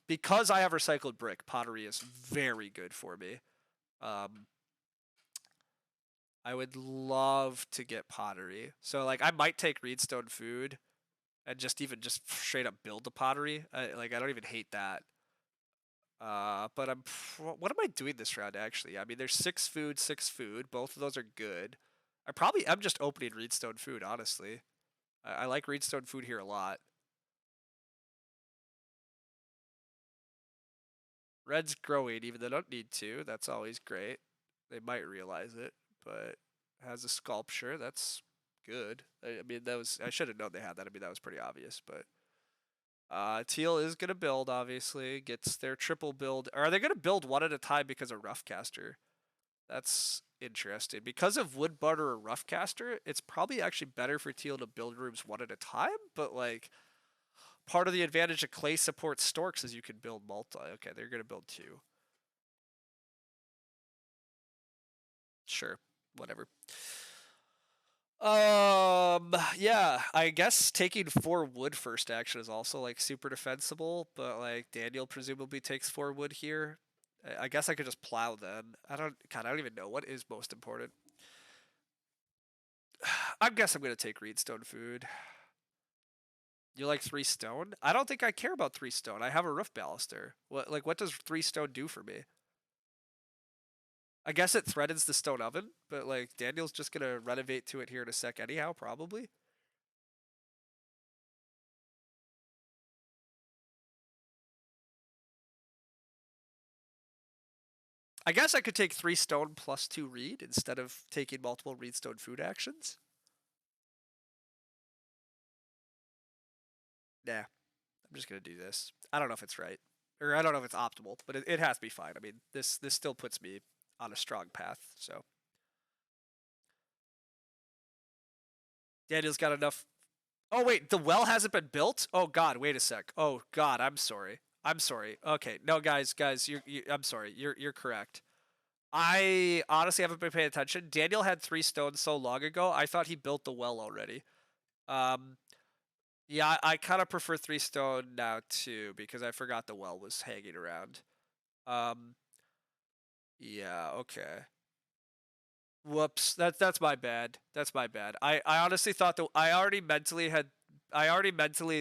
Because I have recycled brick, pottery is very good for me. I would love to get pottery. So, like, I might take Reedstone food and just straight up build the pottery. I don't even hate that. But what am I doing this round, actually? I mean, there's 6 food, 6 food. Both of those are good. I'm just opening Reedstone food, honestly. I like Reedstone food here a lot. Red's growing, even though they don't need to. That's always great. They might realize it, but has a sculpture. That's good. I mean, I should have known they had that. I mean, that was pretty obvious, but teal is gonna build. Obviously, gets their triple build. Or are they gonna build one at a time because of Roughcaster? That's interesting. Because of Wood Butter or Roughcaster, it's probably actually better for teal to build rooms one at a time. But like, part of the advantage of clay supports storks is you can build multi. Okay, they're gonna build 2. Sure, whatever. Yeah, I guess taking 4 wood first action is also like super defensible, but like Daniel presumably takes 4 wood here. I guess I could just plow then. I don't even know what is most important. I guess I'm gonna take Reedstone food. You like 3 stone? I don't think I care about 3 stone. I have a roof baluster. What does 3 stone do for me? I guess it threatens the stone oven, but like Daniel's just gonna renovate to it here in a sec anyhow, probably. I guess I could take 3 stone plus 2 reed instead of taking multiple reedstone food actions. Nah, I'm just gonna do this. I don't know if it's right, or I don't know if it's optimal, but it has to be fine. I mean, this still puts me on a strong path. So Daniel's got enough. Oh wait, the well hasn't been built. Oh God, wait a sec. Oh God, I'm sorry. I'm sorry. Okay, no, guys, I'm sorry. You're correct. I honestly haven't been paying attention. Daniel had 3 stones so long ago. I thought he built the well already. Um, Yeah, I kind of prefer 3 stone now too because I forgot the well was hanging around. Um, yeah, okay. Whoops, that's my bad. That's my bad. I honestly thought that I already mentally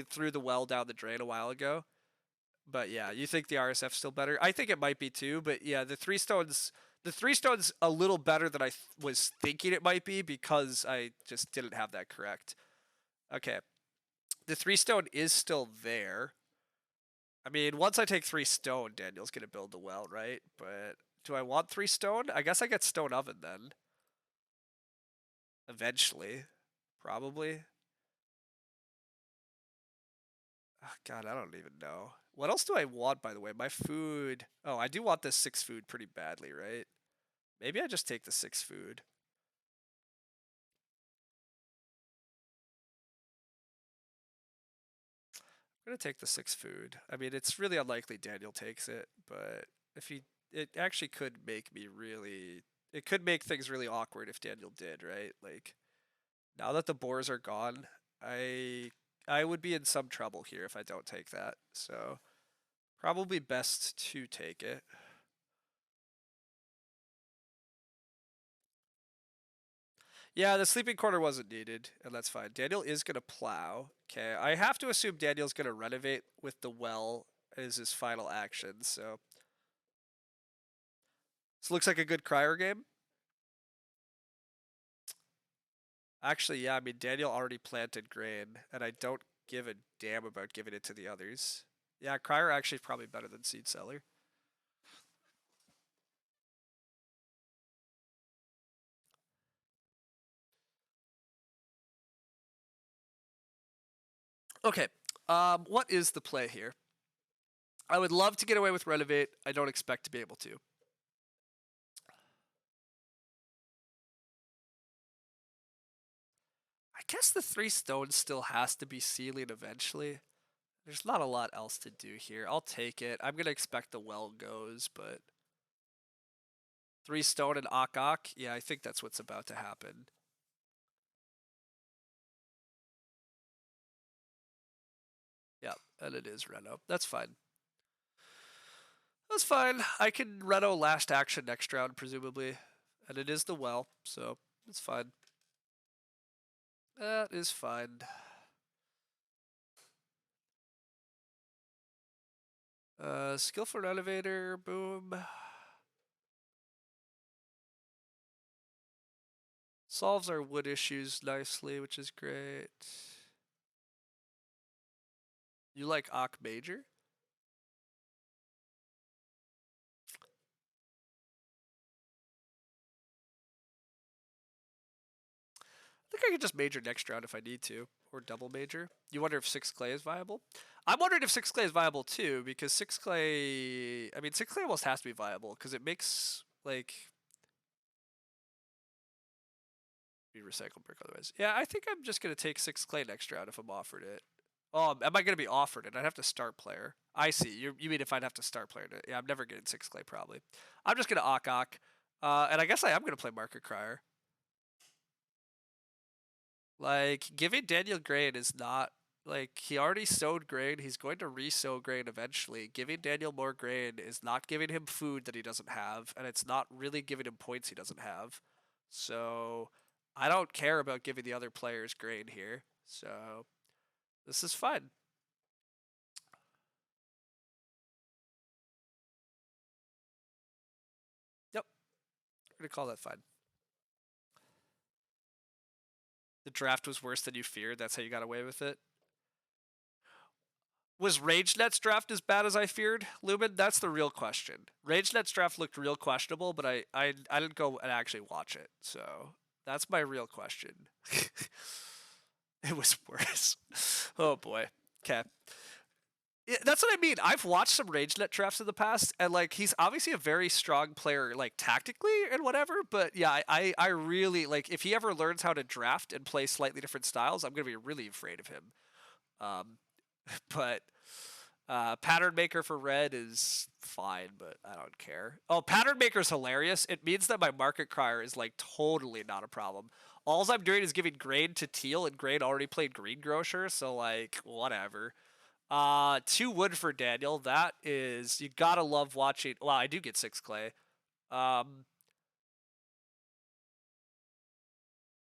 threw the well down the drain a while ago. But yeah, you think the RSF's still better? I think it might be too. But yeah, the 3 stones a little better than I was thinking it might be because I just didn't have that correct. Okay, the 3 stone is still there. I mean, once I take 3 stone, Daniel's gonna build the well, right? But do I want 3 stone? I guess I get stone oven then. Eventually. Probably. Oh, God, I don't even know. What else do I want, by the way? My food. Oh, I do want this 6 food pretty badly, right? Maybe I just take the 6 food. I'm gonna take the 6 food. I mean, it's really unlikely Daniel takes it, but if he, it actually could make me really, it could make things really awkward if Daniel did, right? Like, now that the boars are gone, I I would be in some trouble here if I don't take that. So probably best to take it. Yeah, the sleeping quarter wasn't needed, and that's fine. Daniel is gonna plow. Okay, I have to assume Daniel's gonna renovate with the well as his final action. So this looks like a good crier game. Actually, yeah, I mean, Daniel already planted grain, and I don't give a damn about giving it to the others. Yeah, Crier actually is probably better than Seed Seller. Okay, what is the play here? I would love to get away with Renovate. I don't expect to be able to. I guess the 3 stones still has to be sealing eventually. There's not a lot else to do here. I'll take it. I'm going to expect the well goes, but 3 stone and Ak. Yeah, I think that's what's about to happen. Yeah, and it is Reno. That's fine. That's fine. I can Reno last action next round, presumably. And it is the well, so it's fine. That is fine. Skillful Renovator, boom. Solves our wood issues nicely, which is great. You like Ak Major? I think I could just major next round if I need to, or double major. You wonder if 6 clay is viable? I'm wondering if 6 clay is viable too, because 6 clay. I mean, 6 clay almost has to be viable, because it makes, like. Be recycled brick otherwise. Yeah, I think I'm just going to take 6 clay next round if I'm offered it. Oh, am I going to be offered it? I'd have to start player. I see. You mean if I'd have to start player? Yeah, I'm never getting 6 clay probably. I'm just going to Ak. And I guess I am going to play Market Crier. Like, giving Daniel grain is not, like, he already sowed grain. He's going to re-sow grain eventually. Giving Daniel more grain is not giving him food that he doesn't have, and it's not really giving him points he doesn't have. So, I don't care about giving the other players grain here. So, this is fine. Yep, I'm going to call that fine. The draft was worse than you feared. That's how you got away with it. Was RageNet's draft as bad as I feared, Lumen? That's the real question. RageNet's draft looked real questionable, but I didn't go and actually watch it, so that's my real question. It was worse. Oh boy. Okay. Yeah, that's what I mean. I've watched some RageNet drafts in the past, and like he's obviously a very strong player, like tactically and whatever. But yeah, I really like if he ever learns how to draft and play slightly different styles, I'm gonna be really afraid of him. Um, but Pattern Maker for red is fine, but I don't care. Oh, Pattern Maker's hilarious. It means that my Market Crier is like totally not a problem. All I'm doing is giving grain to teal, and grain already played Green Grocer, so like whatever. 2 wood for Daniel. That is you gotta love watching. Well, I do get 6 clay. Um,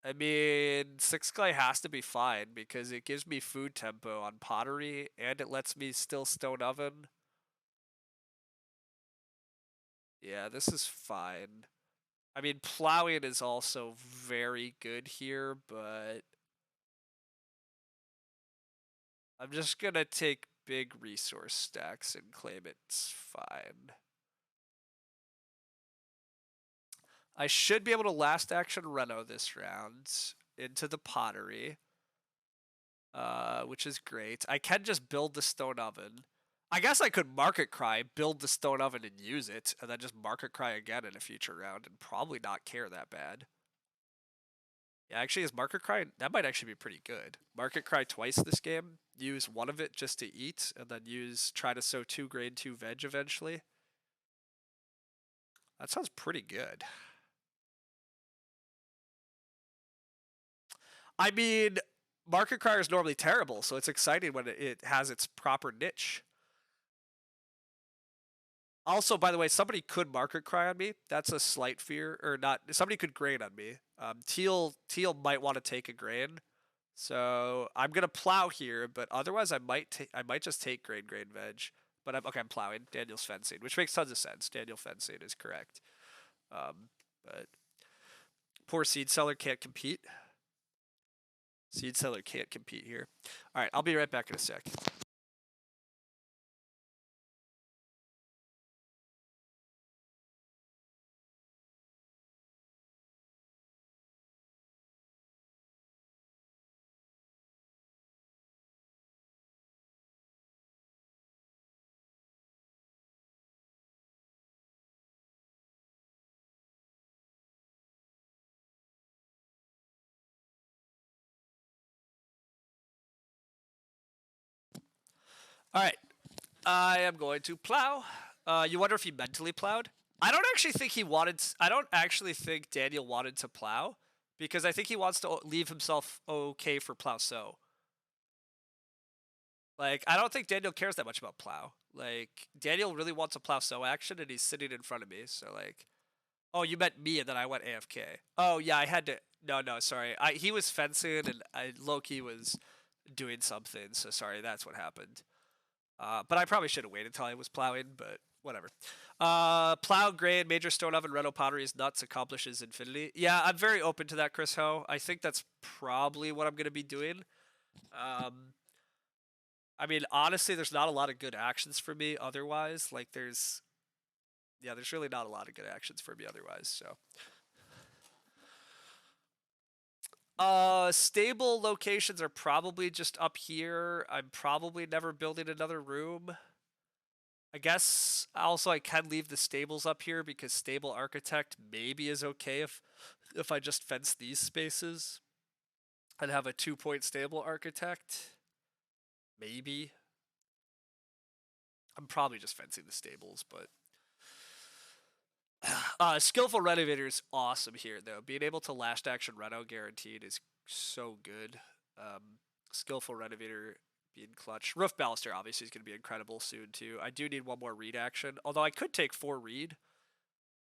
I mean, 6 clay has to be fine because it gives me food tempo on pottery, and it lets me still stone oven. Yeah, this is fine. I mean, plowing is also very good here, but I'm just gonna take big resource stacks and claim it's fine. I should be able to last action Reno this round into the pottery, which is great. I can just build the stone oven. I guess I could Market Cry, build the stone oven and use it, and then just Market Cry again in a future round and probably not care that bad. Yeah, actually, is Market Cry, that might actually be pretty good. Market Cry twice this game, use one of it just to eat, and then try to sow 2 grain, 2 veg eventually. That sounds pretty good. I mean, Market Crier is normally terrible, so it's exciting when it has its proper niche. Also, by the way, somebody could Market Cry on me. That's a slight fear, or not. Somebody could grain on me. Teal might want to take a grain, so I'm gonna plow here. But otherwise, I might just take grain veg. But I'm plowing. Daniel's fencing, which makes tons of sense. Daniel fencing is correct. But poor seed seller can't compete. Seed Seller can't compete here. All right, I'll be right back in a sec. All right, I am going to plow. You wonder if he mentally plowed? I don't actually think he wanted. I don't actually think Daniel wanted to plow because I think he wants to leave himself okay for plow so. Like, I don't think Daniel cares that much about plow. Like, Daniel really wants a plow so action, and he's sitting in front of me. So, like, oh, you meant me, and then I went AFK. Oh, yeah, I had to. No, sorry. He was fencing, and Loki was doing something. So, sorry, that's what happened. But I probably should have waited until I was plowing, but whatever. Plow, grain, major stone oven, Reno potteries, nuts, accomplishes infinity. Yeah, I'm very open to that, Chris Ho. I think that's probably what I'm going to be doing. I mean, honestly, there's not a lot of good actions for me otherwise. Like, there's really not a lot of good actions for me otherwise. So, stable locations are probably just up here. I'm probably never building another room. I guess also I can leave the stables up here because stable architect maybe is okay if I just fence these spaces and have a 2-point stable architect. Maybe. I'm probably just fencing the stables, but skillful renovator is awesome here though. Being able to last action reno guaranteed is so good. Skillful renovator being clutch. Roof baluster obviously is going to be incredible soon too. I do need one more read action, although I could take 4 read.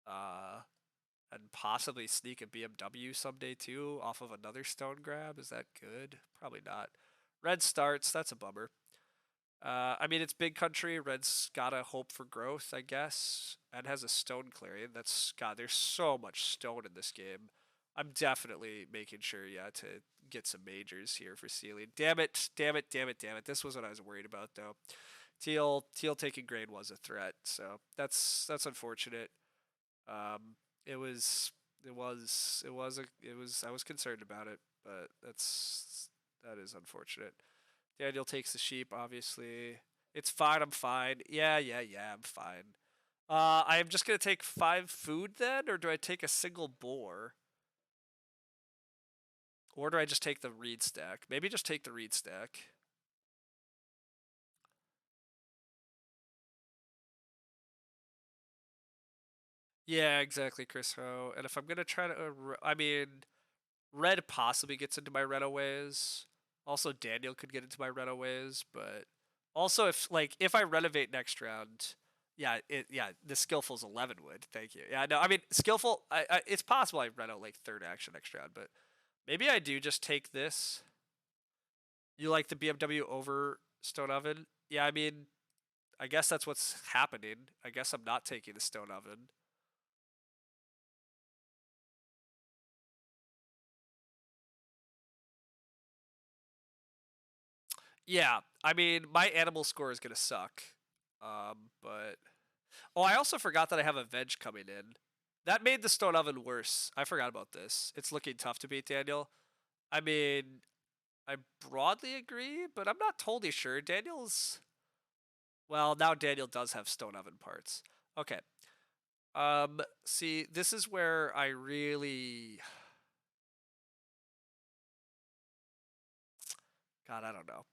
And possibly sneak a BMW someday too off of another stone grab. Is that good? Probably not. Red starts. That's a bummer. I mean, it's big country. Red's gotta hope for growth, I guess, and has a stone clearing. That's God. There's so much stone in this game. I'm definitely making sure, yeah, to get some majors here for sealing. Damn it! Damn it! Damn it! Damn it! This was what I was worried about, though. Teal taking grain was a threat, so that's unfortunate. Um, it was I was concerned about it, but that is unfortunate. Daniel takes the sheep, obviously. It's fine, I'm fine. Yeah, I'm fine. I am just gonna take 5 food then, or do I take a single boar? Or do I just take the reed stack? Maybe just take the reed stack. Yeah, exactly, Chris Ho. And if I'm gonna try to, I mean, Red possibly gets into my runaways. Also, Daniel could get into my runaways, but also if I renovate next round, the skillful's 11 would. Thank you. Yeah, no, I mean skillful. It's possible I reno like third action next round, but maybe I do just take this. You like the BMW over stone oven? Yeah, I mean, I guess that's what's happening. I guess I'm not taking the stone oven. Yeah, I mean, my animal score is gonna suck. But oh, I also forgot that I have a veg coming in. That made the stone oven worse. I forgot about this. It's looking tough to beat Daniel. I mean, I broadly agree, but I'm not totally sure. Daniel's well, now Daniel does have stone oven parts. Okay. See, this is where I really God, I don't know.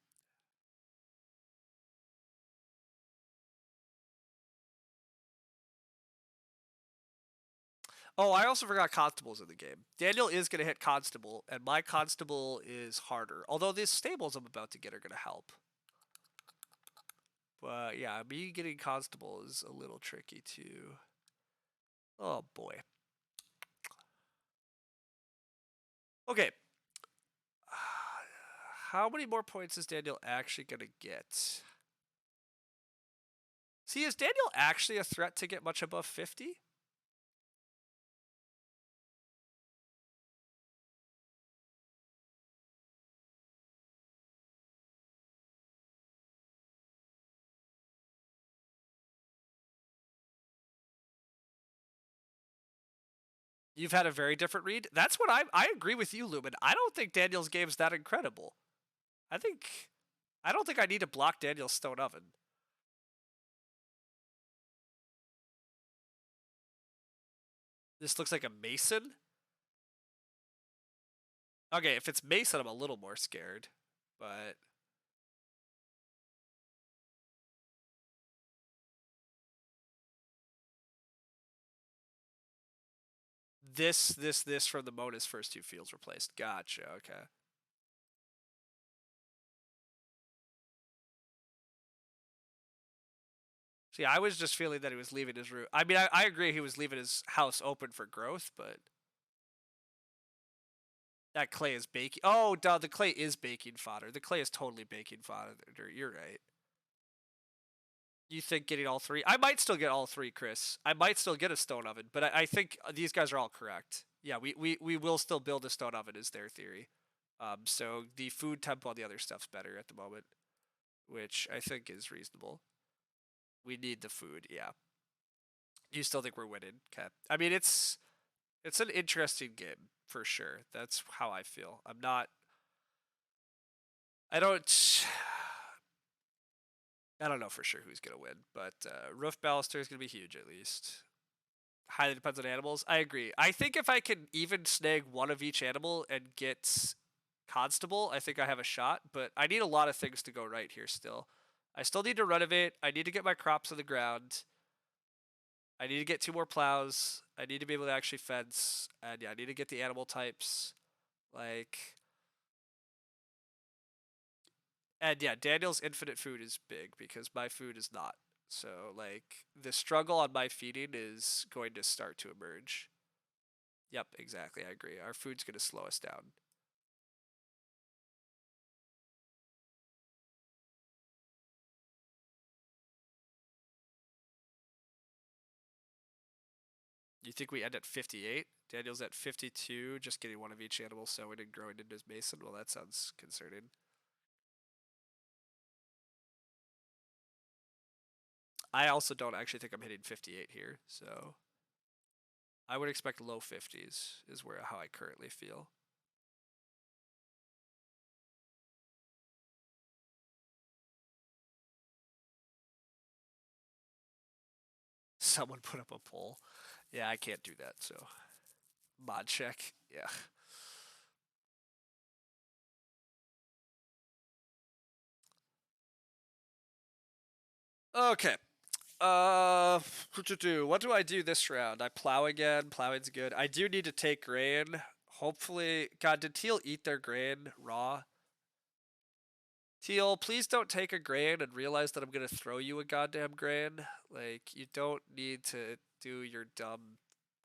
Oh, I also forgot Constable's in the game. Daniel is going to hit Constable, and my Constable is harder. Although these stables I'm about to get are going to help. But yeah, me getting Constable is a little tricky too. Oh boy. Okay. How many more points is Daniel actually going to get? See, is Daniel actually a threat to get much above 50? You've had a very different read. That's what I agree with you, Lumen. I don't think Daniel's game's that incredible. I don't think I need to block Daniel's Stone Oven. This looks like a Mason. Okay, if it's Mason, I'm a little more scared. But this from the Mona's first two fields replaced. Gotcha, okay. See, I was just feeling that he was leaving his room. I mean, I agree he was leaving his house open for growth, but that clay is baking. Oh, duh, the clay is baking fodder. The clay is totally baking fodder. You're right. You think getting all three? I might still get all three, Chris. I might still get a stone oven, but I think these guys are all correct. Yeah, we will still build a stone oven is their theory. So the food tempo on the other stuff's better at the moment, which I think is reasonable. We need the food, yeah. You still think we're winning? Okay. I mean, it's an interesting game for sure. That's how I feel. I'm not. I don't. I don't know for sure who's gonna win, but Roof Baluster is gonna be huge at least. Highly depends on animals. I agree. I think if I can even snag one of each animal and get Constable, I think I have a shot. But I need a lot of things to go right here still. I still need to renovate. I need to get my crops on the ground. I need to get 2 more plows. I need to be able to actually fence. And yeah, I need to get the animal types. Like, and yeah, Daniel's infinite food is big because my food is not. So, like, the struggle on my feeding is going to start to emerge. Yep, exactly. I agree. Our food's going to slow us down. You think we end at 58? Daniel's at 52, just getting one of each animal sowing and growing into his mason? Well, that sounds concerning. I also don't actually think I'm hitting 58 here, so I would expect low 50s is where how I currently feel. Someone put up a poll. Yeah, I can't do that, so mod check. Yeah. Okay. What do I do this round? I plow again. Plowing's good. I do need to take grain. Hopefully, God, did Teal eat their grain raw? Teal, please don't take a grain and realize that I'm gonna throw you a goddamn grain. Like, you don't need to do your dumb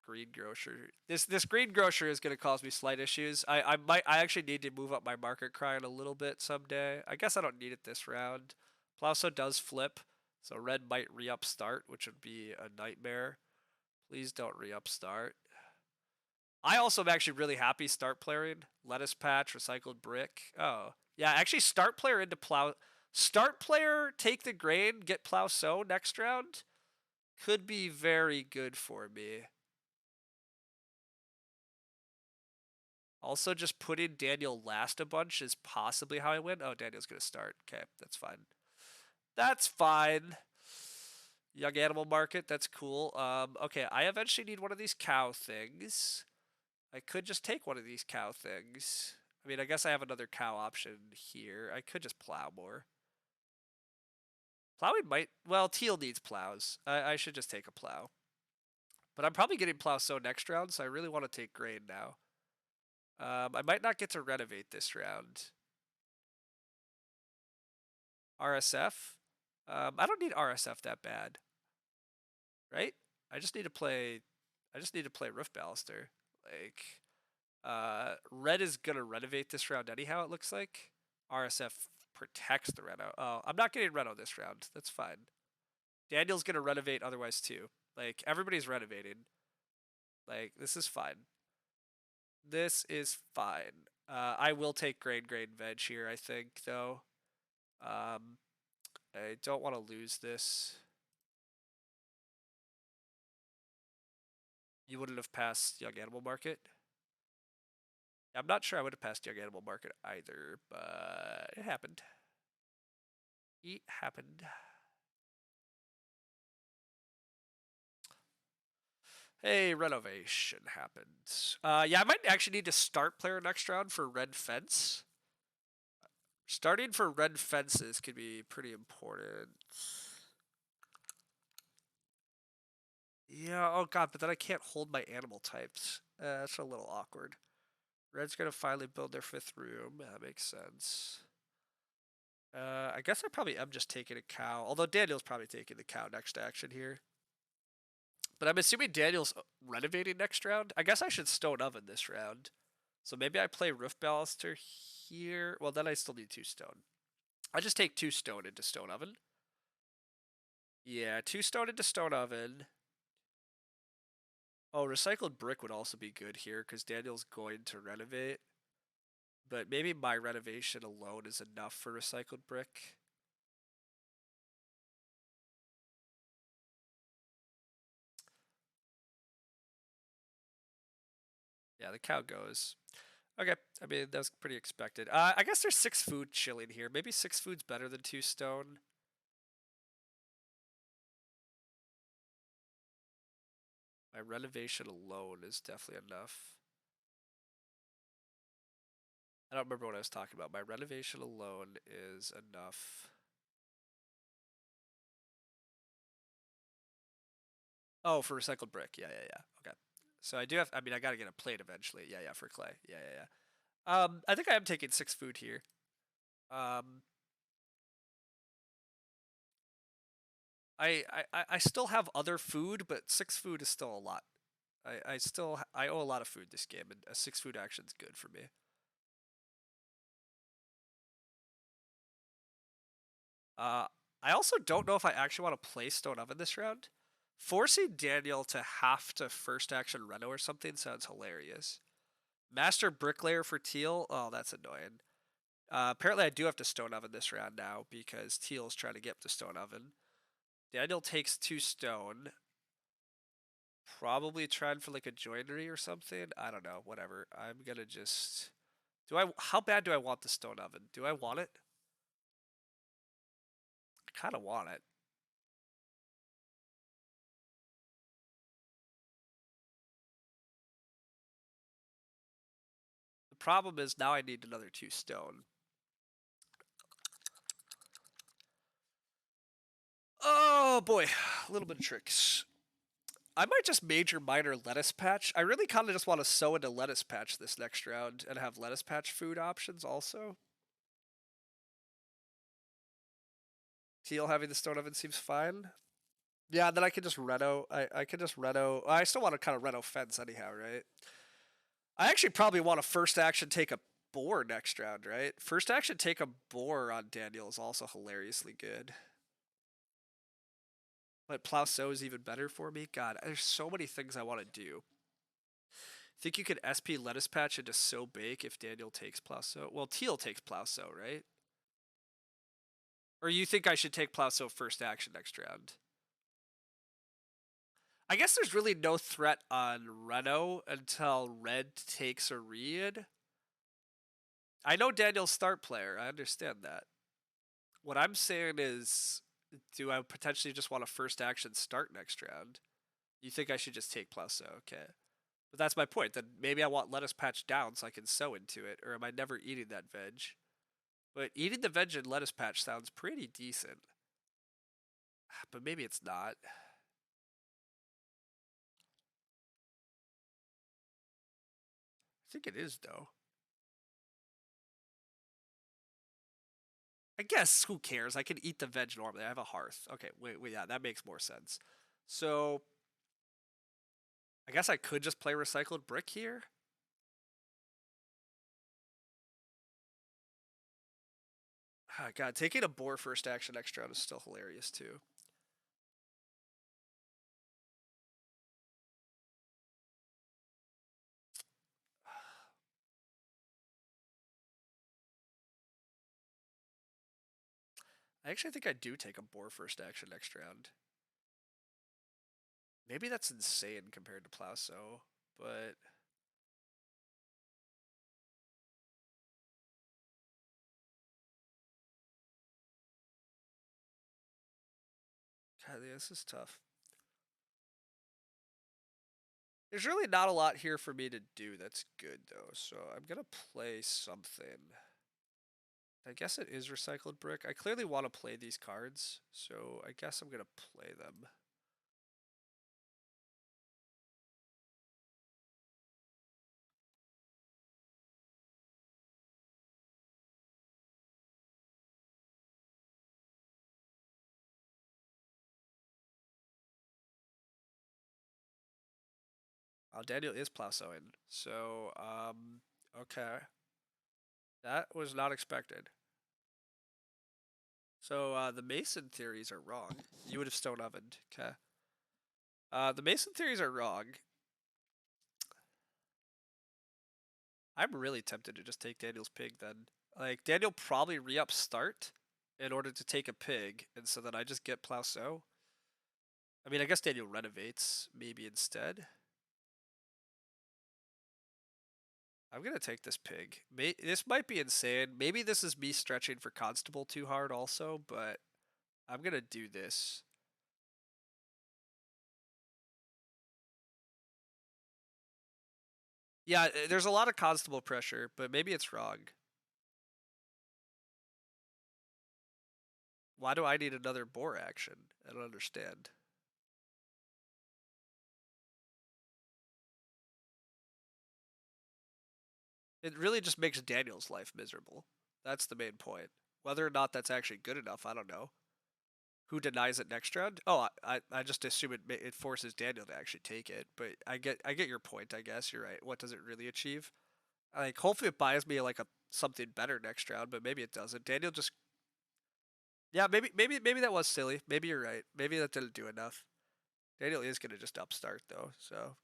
greengrocer. This greengrocer is gonna cause me slight issues. I actually need to move up my market crying a little bit someday. I guess I don't need it this round. Plowso does flip, so red might re-up start, which would be a nightmare. Please don't re-up start. I also am actually really happy start playing. Lettuce patch, recycled brick. Oh, yeah, actually start player into plow. Start player, take the grain, get plow sow next round. Could be very good for me. Also, just putting Daniel last a bunch is possibly how I win. Oh, Daniel's going to start. Okay, that's fine. That's fine. Young animal market, that's cool. Okay, I eventually need one of these cow things. I could just take one of these cow things. I mean, I guess I have another cow option here. I could just plow more. Plowing might... Well, teal needs plows. I should just take a plow. But I'm probably getting plow sow next round, so I really want to take grain now. I might not get to renovate this round. RSF? I don't need RSF that bad. Right? I just need to play... I just need to play Roof Baluster. Like... Red is gonna renovate this round anyhow, it looks like. RSF protects the Reno. Oh, I'm not getting Reno this round. That's fine. Daniel's gonna renovate otherwise too. Like, everybody's renovating. Like, this is fine. This is fine. I will take grain, veg here, I think, though. I don't want to lose this. You wouldn't have passed Young Animal Market? I'm not sure I would have passed Young Animal Market either, but it happened. It happened. Hey, renovation happened. Yeah, I might actually need to start player next round for red fence. Starting for red fences could be pretty important. Yeah, oh god, but then I can't hold my animal types. That's a little awkward. Red's gonna finally build their 5th room. That makes sense. I guess I probably am just taking a cow. Although Daniel's probably taking the cow next action here. But I'm assuming Daniel's renovating next round. I guess I should stone oven this round. So maybe I play roof baluster here. Well, then I still need 2 stone. I just take 2 stone into stone oven. Yeah, 2 stone into stone oven. Oh, recycled brick would also be good here because Daniel's going to renovate. But maybe my renovation alone is enough for recycled brick. Yeah, the cow goes. Okay, I mean, that was pretty expected. I guess there's 6 food chilling here. Maybe 6 food's better than 2 stone. My renovation alone is definitely enough. I don't remember what I was talking about. My renovation alone is enough. Oh, for recycled brick. Yeah, yeah, yeah. Okay. So I do have, I mean, I gotta get a plate eventually. Yeah, yeah, for clay. Yeah, yeah, yeah. I think I am taking 6 food here. Um, I still have other food, but 6 food is still a lot. I owe a lot of food this game, and a 6 food action is good for me. Uh, I also don't know if I actually want to play Stone Oven this round. Forcing Daniel to have to first action Reno or something sounds hilarious. Master Bricklayer for Teal? Oh, that's annoying. Apparently, I do have to Stone Oven this round now because Teal's trying to get to Stone Oven. Daniel takes 2 stone. Probably trying for like a joinery or something. I don't know. Whatever. I'm gonna just. Do I? How bad do I want the Stone Oven? Do I want it? I kind of want it. The problem is now I need another 2 stone. Oh boy, a little bit of tricks. I might just major minor lettuce patch. I really kind of just want to sow into lettuce patch this next round and have lettuce patch food options also. Teal having the stone oven seems fine. Yeah, then I can just reno. I can just reno. I still want to kind of reno fence anyhow, right? I actually probably want to first action take a boar next round, right? First action take a boar on Daniel is also hilariously good. But plow sow is even better for me. God, there's so many things I want to do. Think you could SP lettuce patch into sow bake if Daniel takes plow sow? Well, Teal takes plow sow, right? Or you think I should take plow sow first action next round? I guess there's really no threat on Reno until Red takes a read. I know Daniel's start player. I understand that. What I'm saying is, do I potentially just want a first action start next round? You think I should just take Plusso? Okay. But that's my point. Then maybe I want lettuce patch down so I can sow into it, or am I never eating that veg? But eating the veg in lettuce patch sounds pretty decent. But maybe it's not. I think it is, though. I guess, who cares? I can eat the veg normally. I have a hearth. Okay, wait, yeah, that makes more sense. So, I guess I could just play recycled brick here? Oh, God, taking a boar first action extra is still hilarious, too. I actually think I do take a boar first action next round. Maybe that's insane compared to Plauso, but God, yeah, this is tough. There's really not a lot here for me to do that's good though, so I'm gonna play something. I guess it is recycled brick. I clearly want to play these cards, so I guess I'm gonna play them. Oh, Daniel is Plausoing, so okay, that was not expected. So the Mason theories are wrong. You would have stone ovened. Okay. The Mason theories are wrong. I'm really tempted to just take Daniel's pig then. Like, Daniel probably re-up start in order to take a pig, and so then I just get Plauso. I mean, I guess Daniel renovates maybe instead. I'm gonna take this pig. This might be insane. Maybe this is me stretching for Constable too hard also, but I'm gonna do this. Yeah, there's a lot of Constable pressure, but maybe it's wrong. Why do I need another boar action? I don't understand. It really just makes Daniel's life miserable. That's the main point. Whether or not that's actually good enough, I don't know. Who denies it next round? Oh, I just assume it forces Daniel to actually take it. But I get your point. I guess you're right. What does it really achieve? Like, hopefully it buys me like a something better next round, but maybe it doesn't. Daniel just, yeah, maybe that was silly. Maybe you're right. Maybe that didn't do enough. Daniel is gonna just upstart though, so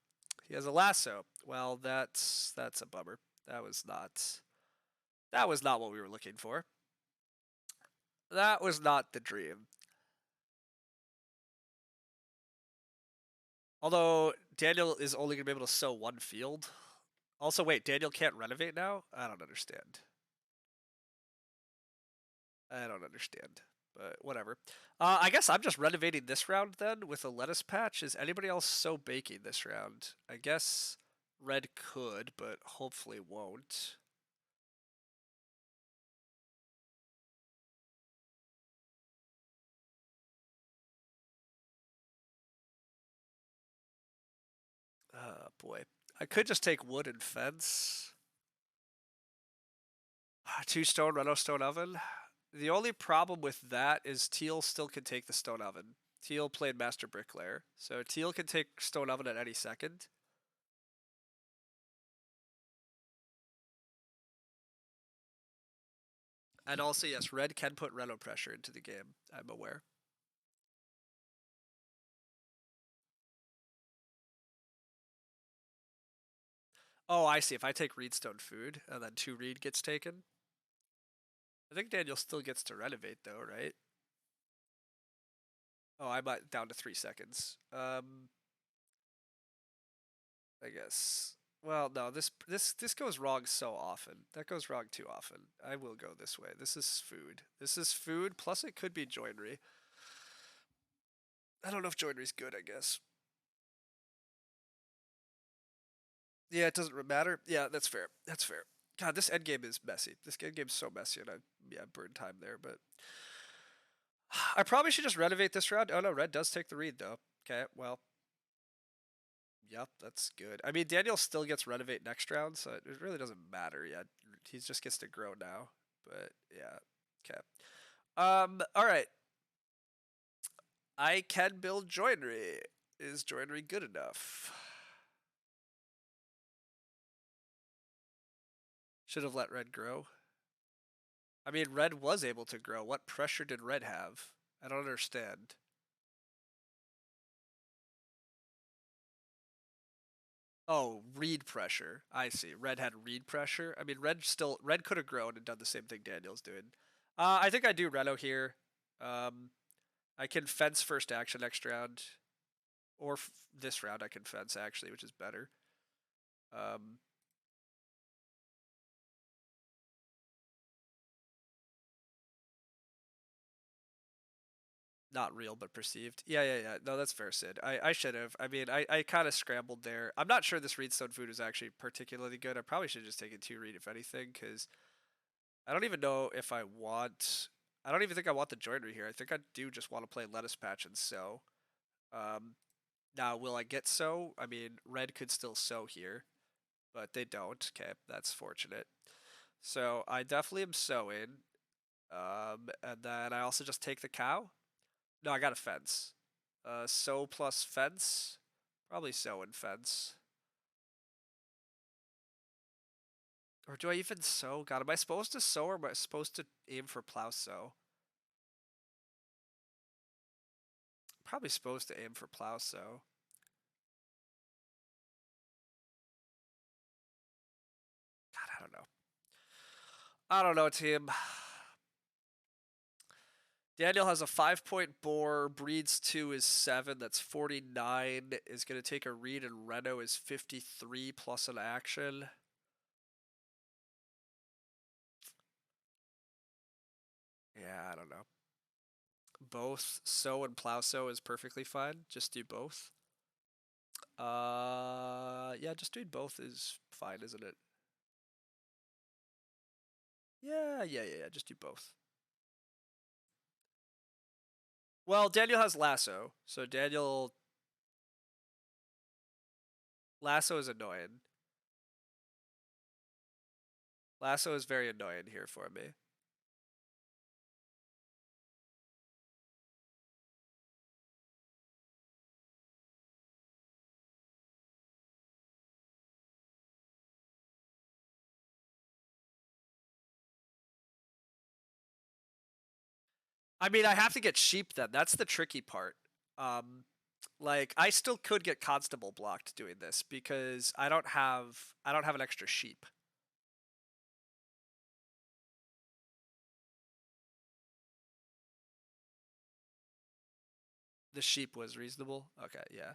he has a lasso. Well, that's a bummer. That was not what we were looking for. That was not the dream. Although Daniel is only gonna be able to sow one field. Also, wait, Daniel can't renovate now? I don't understand. I don't understand, but whatever. I guess I'm just renovating this round then with a lettuce patch. Is anybody else so baking this round? I guess red could, but hopefully won't. Oh boy. I could just take wood and fence. 2 stone, Reno stone oven. The only problem with that is Teal still can take the stone oven. Teal played Master Bricklayer, so Teal can take stone oven at any second. And also, yes, red can put Reno pressure into the game. I'm aware. Oh, I see. If I take Reedstone food and then 2 Reed gets taken, I think Daniel still gets to renovate though, right? Oh, I'm down to 3 seconds. I guess. Well, no, this goes wrong so often. That goes wrong too often. I will go this way. This is food. This is food. Plus, it could be joinery. I don't know if joinery's good. I guess. Yeah, it doesn't matter. Yeah, that's fair. That's fair. God, this endgame is messy. This endgame's so messy, and I burned time there. But I probably should just renovate this round. Oh no, red does take the read though. Okay, well, yep, that's good. I mean, Daniel still gets renovate next round, so it really doesn't matter. Yeah, he just gets to grow now. But yeah, okay. All right. I can build joinery. Is joinery good enough? Should have let red grow. I mean, red was able to grow. What pressure did red have? I don't understand. Oh, reed pressure. I see. Red had reed pressure. I mean, red could have grown and done the same thing Daniel's doing. I think I do Reno here. I can fence first action next round. Or this round I can fence, actually, which is better. Um, Not real, but perceived. Yeah. No, that's fair, Sid. I should have. I mean, I kind of scrambled there. I'm not sure this Reedstone food is actually particularly good. I probably should just take a 2 read, if anything, because I don't even know if I want. I don't even think I want the joinery here. I think I do just want to play lettuce patch and sow. Um, Now, will I get sow? I mean, red could still sow here, but they don't. Okay, that's fortunate. So I definitely am sowing. And then I also just take the cow. No, I got a fence. Sow plus fence. Probably sow and fence. Or do I even sow? God, am I supposed to sow or am I supposed to aim for plow sow? Probably supposed to aim for plow sow. God, I don't know. I don't know, team. Daniel has a 5-point boar. Breeds 2 is 7. That's 49. Is going to take a read, and Reno is 53 plus an action. Yeah, I don't know. Both sow and plow sow is perfectly fine. Just do both. Yeah, just doing both is fine, isn't it? Yeah. Just do both. Well, Daniel has lasso, so Daniel lasso is annoying. Lasso is very annoying here for me. I mean, I have to get sheep then. That's the tricky part. Um, like I still could get constable blocked doing this because I don't have an extra sheep. The sheep was reasonable. Okay, yeah.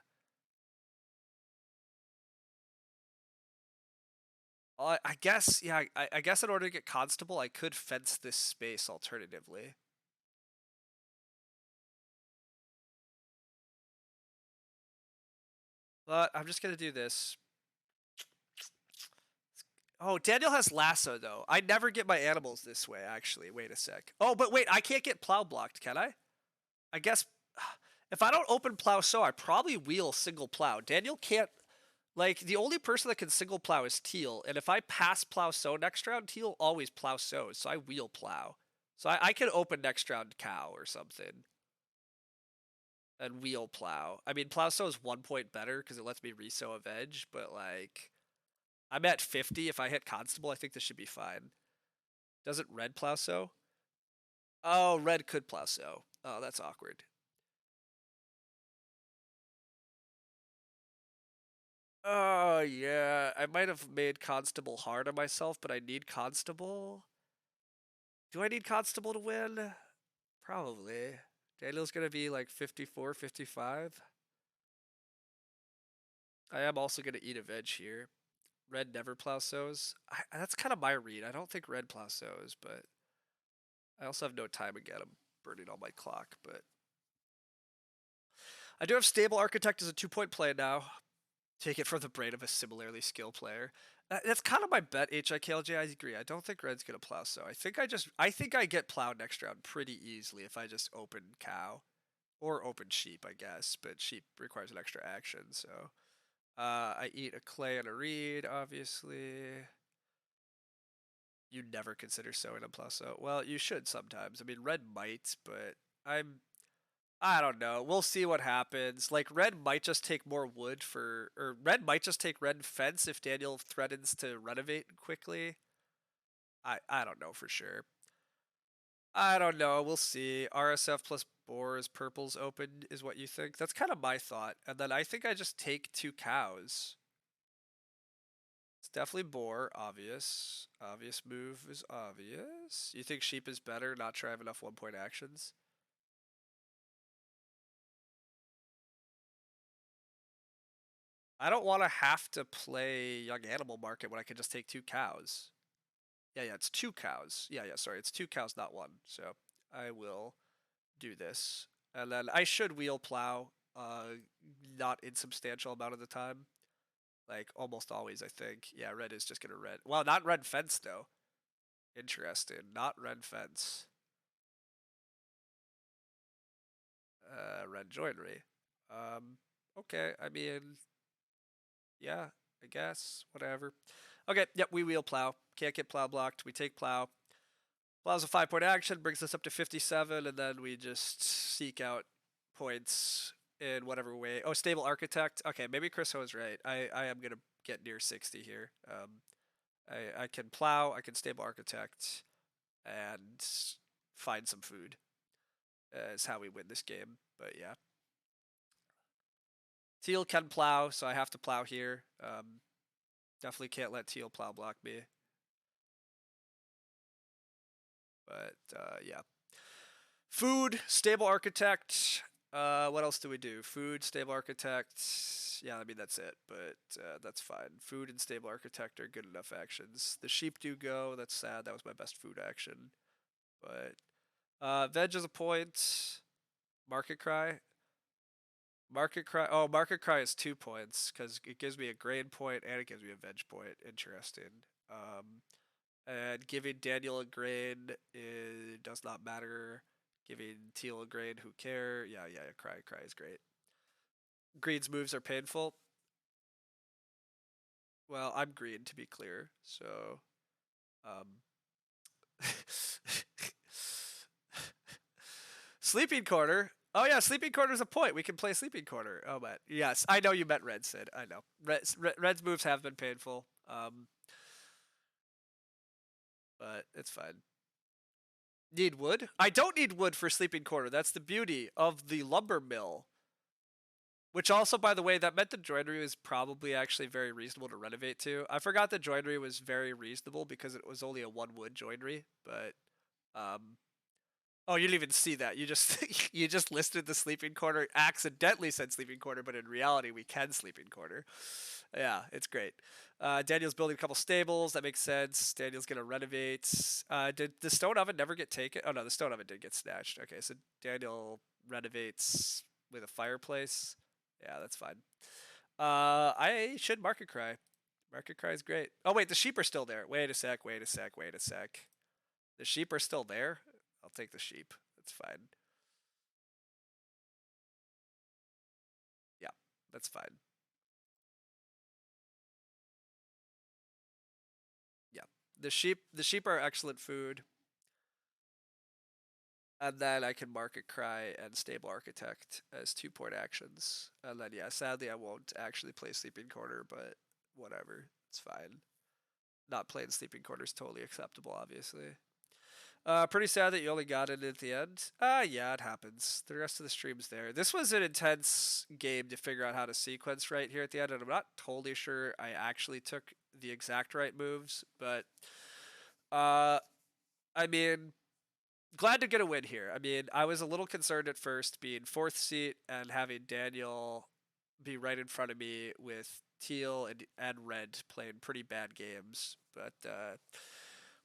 I guess yeah. I guess in order to get constable, I could fence this space alternatively. But I'm just gonna do this. Oh, Daniel has lasso though. I never get my animals this way. Actually, wait a sec. Oh, but wait, I can't get plow blocked, can I? I guess if I don't open plow sow, I probably wheel single plow. Daniel can't. Like, the only person that can single plow is Teal, and if I pass plow sow next round, Teal always plow sows, so I wheel plow. So I can open next round cow or something and wheel plow. I mean, plow sow is 1 point better because it lets me resow a veg, but like, I'm at 50. If I hit constable, I think this should be fine. Doesn't red plow sow? Oh, red could plow sow. Oh, that's awkward. Oh, yeah. I might have made constable hard on myself, but I need constable. Do I need constable to win? Probably. Daniel's gonna be like 54, 55. I am also gonna eat a veg here. Red never plow sows. That's kind of my read. I don't think red plow sows, but I also have no time again. I'm burning all my clock, but I do have stable architect as a 2 point play now. Take it from the brain of a similarly skilled player. That's kind of my bet, HIKLJ. I agree. I don't think red's gonna plow sow. I think I get plowed next round pretty easily if I just open cow. Or open sheep, I guess, but sheep requires an extra action, so. I eat a clay and a reed, obviously. You never consider sowing a plusso. Well, you should sometimes. I mean, red might, but I don't know. We'll see what happens. Like, red might just take more wood or red might just take red fence if Daniel threatens to renovate quickly. I don't know for sure. I don't know. We'll see. RSF plus boars, purples open is what you think. That's kind of my thought. And then I think I just take 2 cows. It's definitely boar, obvious. Obvious move is obvious. You think sheep is better, not sure I have enough 1 point actions? I don't want to have to play Young Animal Market when I can just take 2 cows. Yeah, it's 2 cows. Yeah, sorry, it's 2 cows, not one. So I will do this. And then I should wheel plow, not insubstantial amount of the time. Like almost always, I think. Yeah, red is just gonna red. Well, not red fence though. Interesting. Not red fence. Red joinery. Okay. I mean, yeah, I guess whatever. Okay. Yep. We wheel plow. Can't get plow blocked. We take plow. Plow's a 5-point action. Brings us up to 57, and then we just seek out points in whatever way. Oh, stable architect. Okay, maybe Chris Ho is right. I am gonna get near 60 here. I can plow. I can stable architect, and find some food. Is how we win this game. But yeah, teal can plow, so I have to plow here. Definitely can't let teal plow block me. But yeah, food, stable architect. What else do we do? Food, stable architect. Yeah, I mean that's it, but that's fine. Food and stable architect are good enough actions. The sheep do go. That's sad. That was my best food action. But veg is a point. Market cry. Market cry. Oh, market cry is 2 points because it gives me a grain point and it gives me a veg point. Interesting. And giving Daniel a grain it does not matter. Giving Teal a grain, who care? Yeah. Cry is great. Green's moves are painful. Well, I'm green to be clear, so um, Sleeping Corner. Oh yeah, Sleeping Corner's a point. We can play Sleeping Corner. Oh but yes, I know you meant Red, Sid. I know. Red's moves have been painful. But it's fine. Need wood? I don't need wood for Sleeping Corner. That's the beauty of the lumber mill. Which also, by the way, that meant the joinery was probably actually very reasonable to renovate to. I forgot the joinery was very reasonable because it was only a 1 wood joinery, but oh, you didn't even see that. You just you just listed the sleeping corner, accidentally said sleeping corner, but in reality we can sleeping corner. Yeah, it's great. Daniel's building a couple stables. That makes sense. Daniel's gonna renovate. Did the stone oven never get taken? Oh no, the stone oven did get snatched. Okay, so Daniel renovates with a fireplace. Yeah, that's fine. I should market cry. Market cry is great. Oh wait, the sheep are still there. Wait a sec. The sheep are still there. I'll take the sheep. That's fine. Yeah, that's fine. Yeah, the sheep are excellent food. And then I can market cry and stable architect as 2-point actions. And then yeah, sadly I won't actually play sleeping corner, but whatever, it's fine. Not playing sleeping corner is totally acceptable, obviously. Pretty sad that you only got it at the end. Yeah, it happens. The rest of the stream's there. This was an intense game to figure out how to sequence right here at the end, and I'm not totally sure I actually took the exact right moves, but uh, I mean, glad to get a win here. I mean, I was a little concerned at first being fourth seat and having Daniel be right in front of me with teal and red playing pretty bad games, but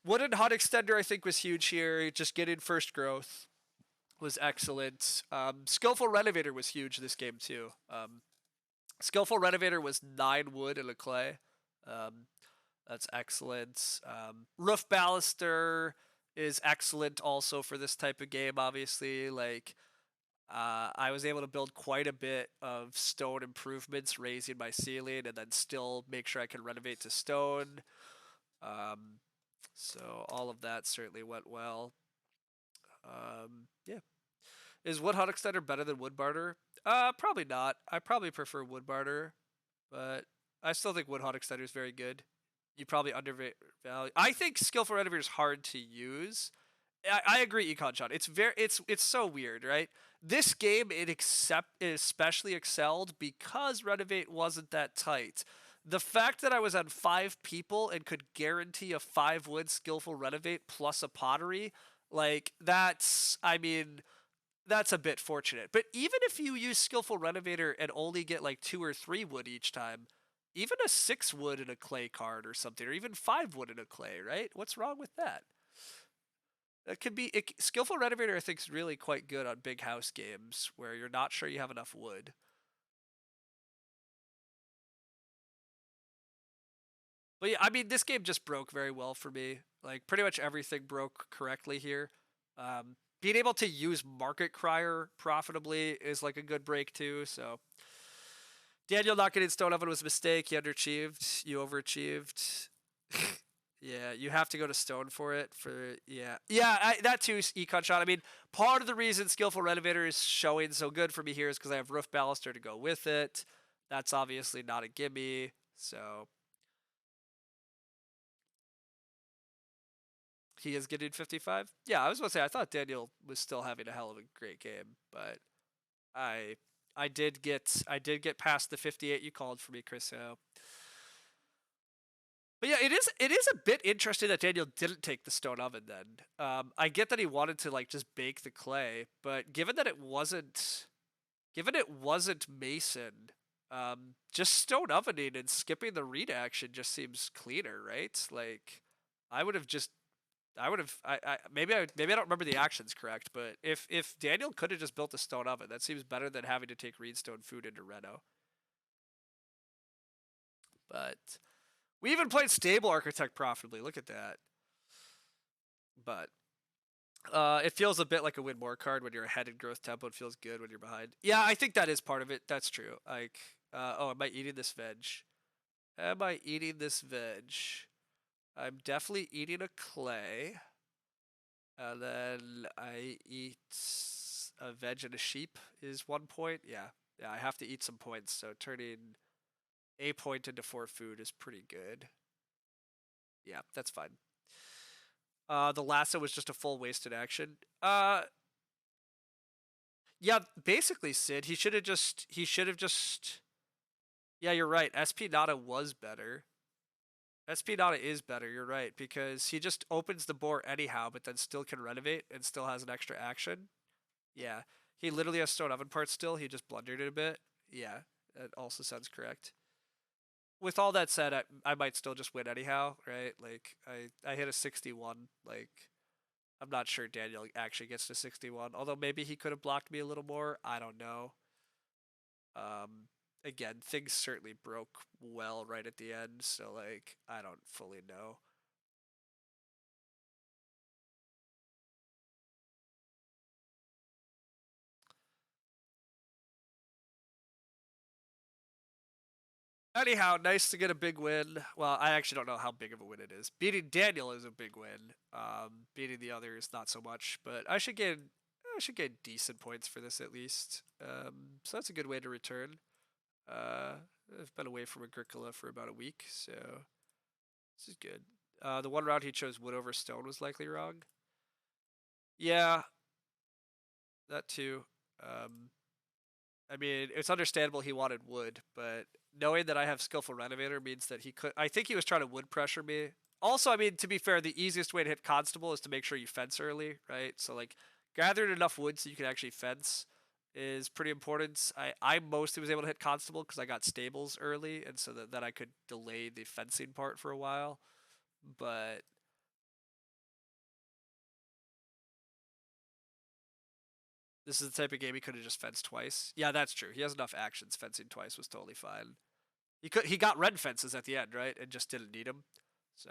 Wooden hot extender I think was huge here. Just getting first growth was excellent. Skillful renovator was huge this game too. Skillful renovator was 9 wood and a clay. Um, that's excellent. Roof baluster is excellent also for this type of game. Obviously, like I was able to build quite a bit of stone improvements, raising my ceiling, and then still make sure I can renovate to stone. Um, so all of that certainly went well. Yeah. Is wood hot extender better than wood barter? Probably not. I probably prefer wood barter, but I still think wood hot extender is very good. You probably undervalue. I think skillful renovator is hard to use. I agree, Econ Shot. It's so weird, right? This game it especially excelled because Renovate wasn't that tight. The fact that I was on 5 people and could guarantee a 5 wood skillful Renovate plus a pottery, like that's I mean That's a bit fortunate. But even if you use Skillful Renovator and only get like 2 or 3 wood each time, even a 6 wood in a clay card or something, or even 5 wood in a clay, right? What's wrong with that? It could be Skillful Renovator. I think is really quite good on big house games where you're not sure you have enough wood. But yeah, I mean, this game just broke very well for me. Like pretty much everything broke correctly here. Being able to use Market Crier profitably is like a good break too. So Daniel not getting Stone Oven was a mistake. You underachieved. You overachieved. Yeah, you have to go to Stone for it. That too. Econ shot. I mean, part of the reason Skillful Renovator is showing so good for me here is because I have Roof Baluster to go with it. That's obviously not a gimme. So he is getting 55. Yeah, I was going to say I thought Daniel was still having a hell of a great game, but I I did get past the 58 you called for me, Chris. So. But yeah, it is a bit interesting that Daniel didn't take the stone oven then. I get that he wanted to like just bake the clay, but given it wasn't Mason, just stone ovening and skipping the read action just seems cleaner, right? Like I would have just I would have maybe I don't remember the actions correct, but if Daniel could have just built a stone oven, that seems better than having to take Reedstone food into Reno. But we even played Stable Architect profitably. Look at that. But it feels a bit like a win more card when you're ahead in growth tempo. It feels good when you're behind. Yeah, I think that is part of it. That's true. Like, am I eating this veg? Am I eating this veg? I'm definitely eating a clay. And then I eat a veg and a sheep is 1 point. Yeah. Yeah, I have to eat some points. So turning a point into 4 food is pretty good. Yeah, that's fine. The lasso was just a full wasted action. Yeah, basically, Sid. He should have just. Yeah, you're right. SP Nada was better. SP Nada is better. You're right because he just opens the board anyhow, but then still can renovate and still has an extra action. Yeah, he literally has stone oven parts still. He just blundered it a bit. Yeah, that also sounds correct. With all that said, I might still just win anyhow, right? Like I hit a 61. Like I'm not sure Daniel actually gets to 61. Although maybe he could have blocked me a little more. I don't know. Um, Again, things certainly broke well right at the end, so like I don't fully know. Anyhow, nice to get a big win. Well, I actually don't know how big of a win it is. Beating Daniel is a big win. Beating the others not so much, but I should get decent points for this at least. So that's a good way to return. Uh, I've been away from Agricola for about a week, so this is good. The one round he chose wood over stone was likely wrong. Yeah, that too. Um, I mean, it's understandable he wanted wood, but knowing that I have skillful renovator means that he could. I think he was trying to wood pressure me. Also, I mean, to be fair, the easiest way to hit constable is to make sure you fence early, right? So like, gathering enough wood so you can actually fence is pretty important. I mostly was able to hit constable because I got stables early, and so that I could delay the fencing part for a while. But this is the type of game he could have just fenced twice. Yeah, that's true. He has enough actions. Fencing twice was totally fine. He got red fences at the end, right, and just didn't need them. So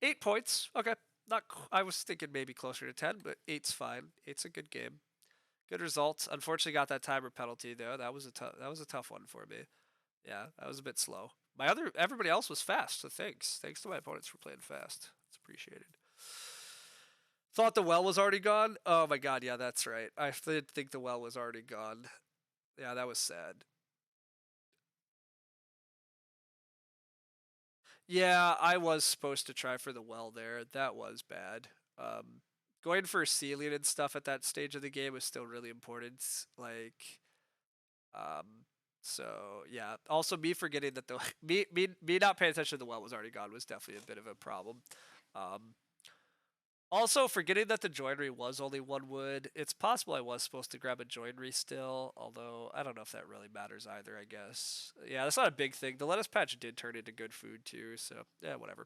8 points. Okay, not. I was thinking maybe closer to 10, but eight's fine. Eight's a good game. Good results. Unfortunately, got that timer penalty though. That was a tough one for me. Yeah, that was a bit slow. Everybody else was fast. So thanks to my opponents for playing fast. It's appreciated. Thought the well was already gone. Oh my god, yeah, that's right. I did think the well was already gone. Yeah, that was sad. Yeah, I was supposed to try for the well there. That was bad. Um, Going for ceiling and stuff at that stage of the game was still really important. Like, um, so yeah. Also, me forgetting that the me not paying attention to the well was already gone was definitely a bit of a problem. Um, Also, forgetting that the joinery was only one wood, it's possible I was supposed to grab a joinery still, although I don't know if that really matters either, I guess. Yeah, that's not a big thing. The lettuce patch did turn into good food too, so yeah, whatever.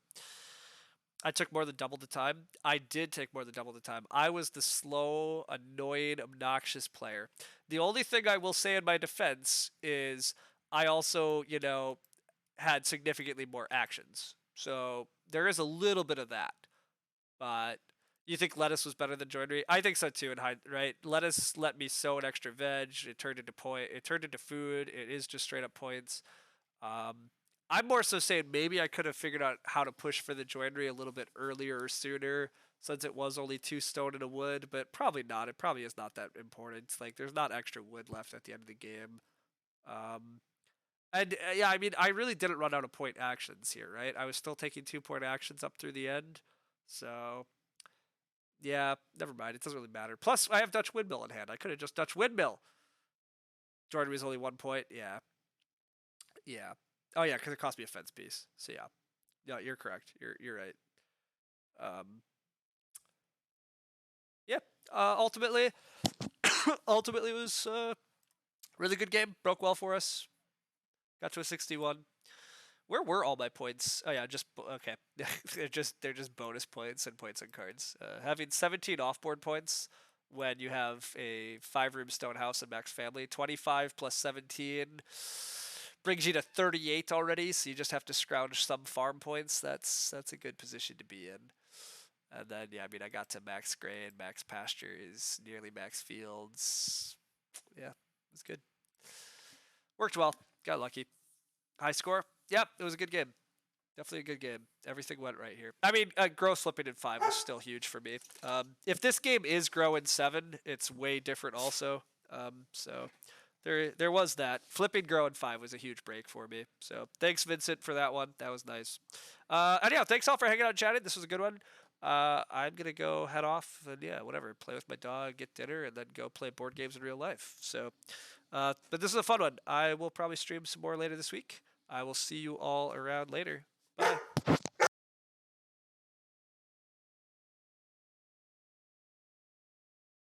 I took more than double the time. I did take more than double the time. I was the slow, annoying, obnoxious player. The only thing I will say in my defense is I also, had significantly more actions. So there is a little bit of that. But you think lettuce was better than joinery? I think so too. Right, lettuce let me sow an extra veg. It turned into point. It turned into food. It is just straight up points. Um, I'm more so saying maybe I could have figured out how to push for the joinery a little bit earlier or sooner, since it was only 2 stone and a wood. But probably not. It probably is not that important. Like there's not extra wood left at the end of the game. Um, and yeah, I mean, I really didn't run out of point actions here, right? I was still taking 2 point actions up through the end. So yeah, never mind. It doesn't really matter. Plus, I have Dutch Windmill in hand. I could have just Dutch Windmill. Jordan was only 1 point. Yeah. Yeah. Oh, yeah, because it cost me a fence piece. So, yeah. Yeah, you're correct. You're right. Um, yeah. Ultimately, ultimately, it was a really good game. Broke well for us. Got to a 61. Where were all my points? Oh yeah, just okay. they're just bonus points and points on cards. Having 17 offboard points when you have a 5-room stone house and max family, 25 plus 17 brings you to 38 already. So you just have to scrounge some farm points. That's a good position to be in. And then yeah, I mean I got to max grain, max pastures, nearly max fields. Yeah, it was good. Worked well. Got lucky. High score. Yep, it was a good game. Definitely a good game. Everything went right here. I mean, grow flipping in 5 was still huge for me. If this game is grow in 7, it's way different also. So there was that. Flipping grow in 5 was a huge break for me. So thanks, Vincent, for that one. That was nice. Anyhow, thanks all for hanging out and chatting. This was a good one. I'm gonna go head off and yeah, whatever. Play with my dog, get dinner, and then go play board games in real life. So, but this is a fun one. I will probably stream some more later this week. I will see you all around later. Bye.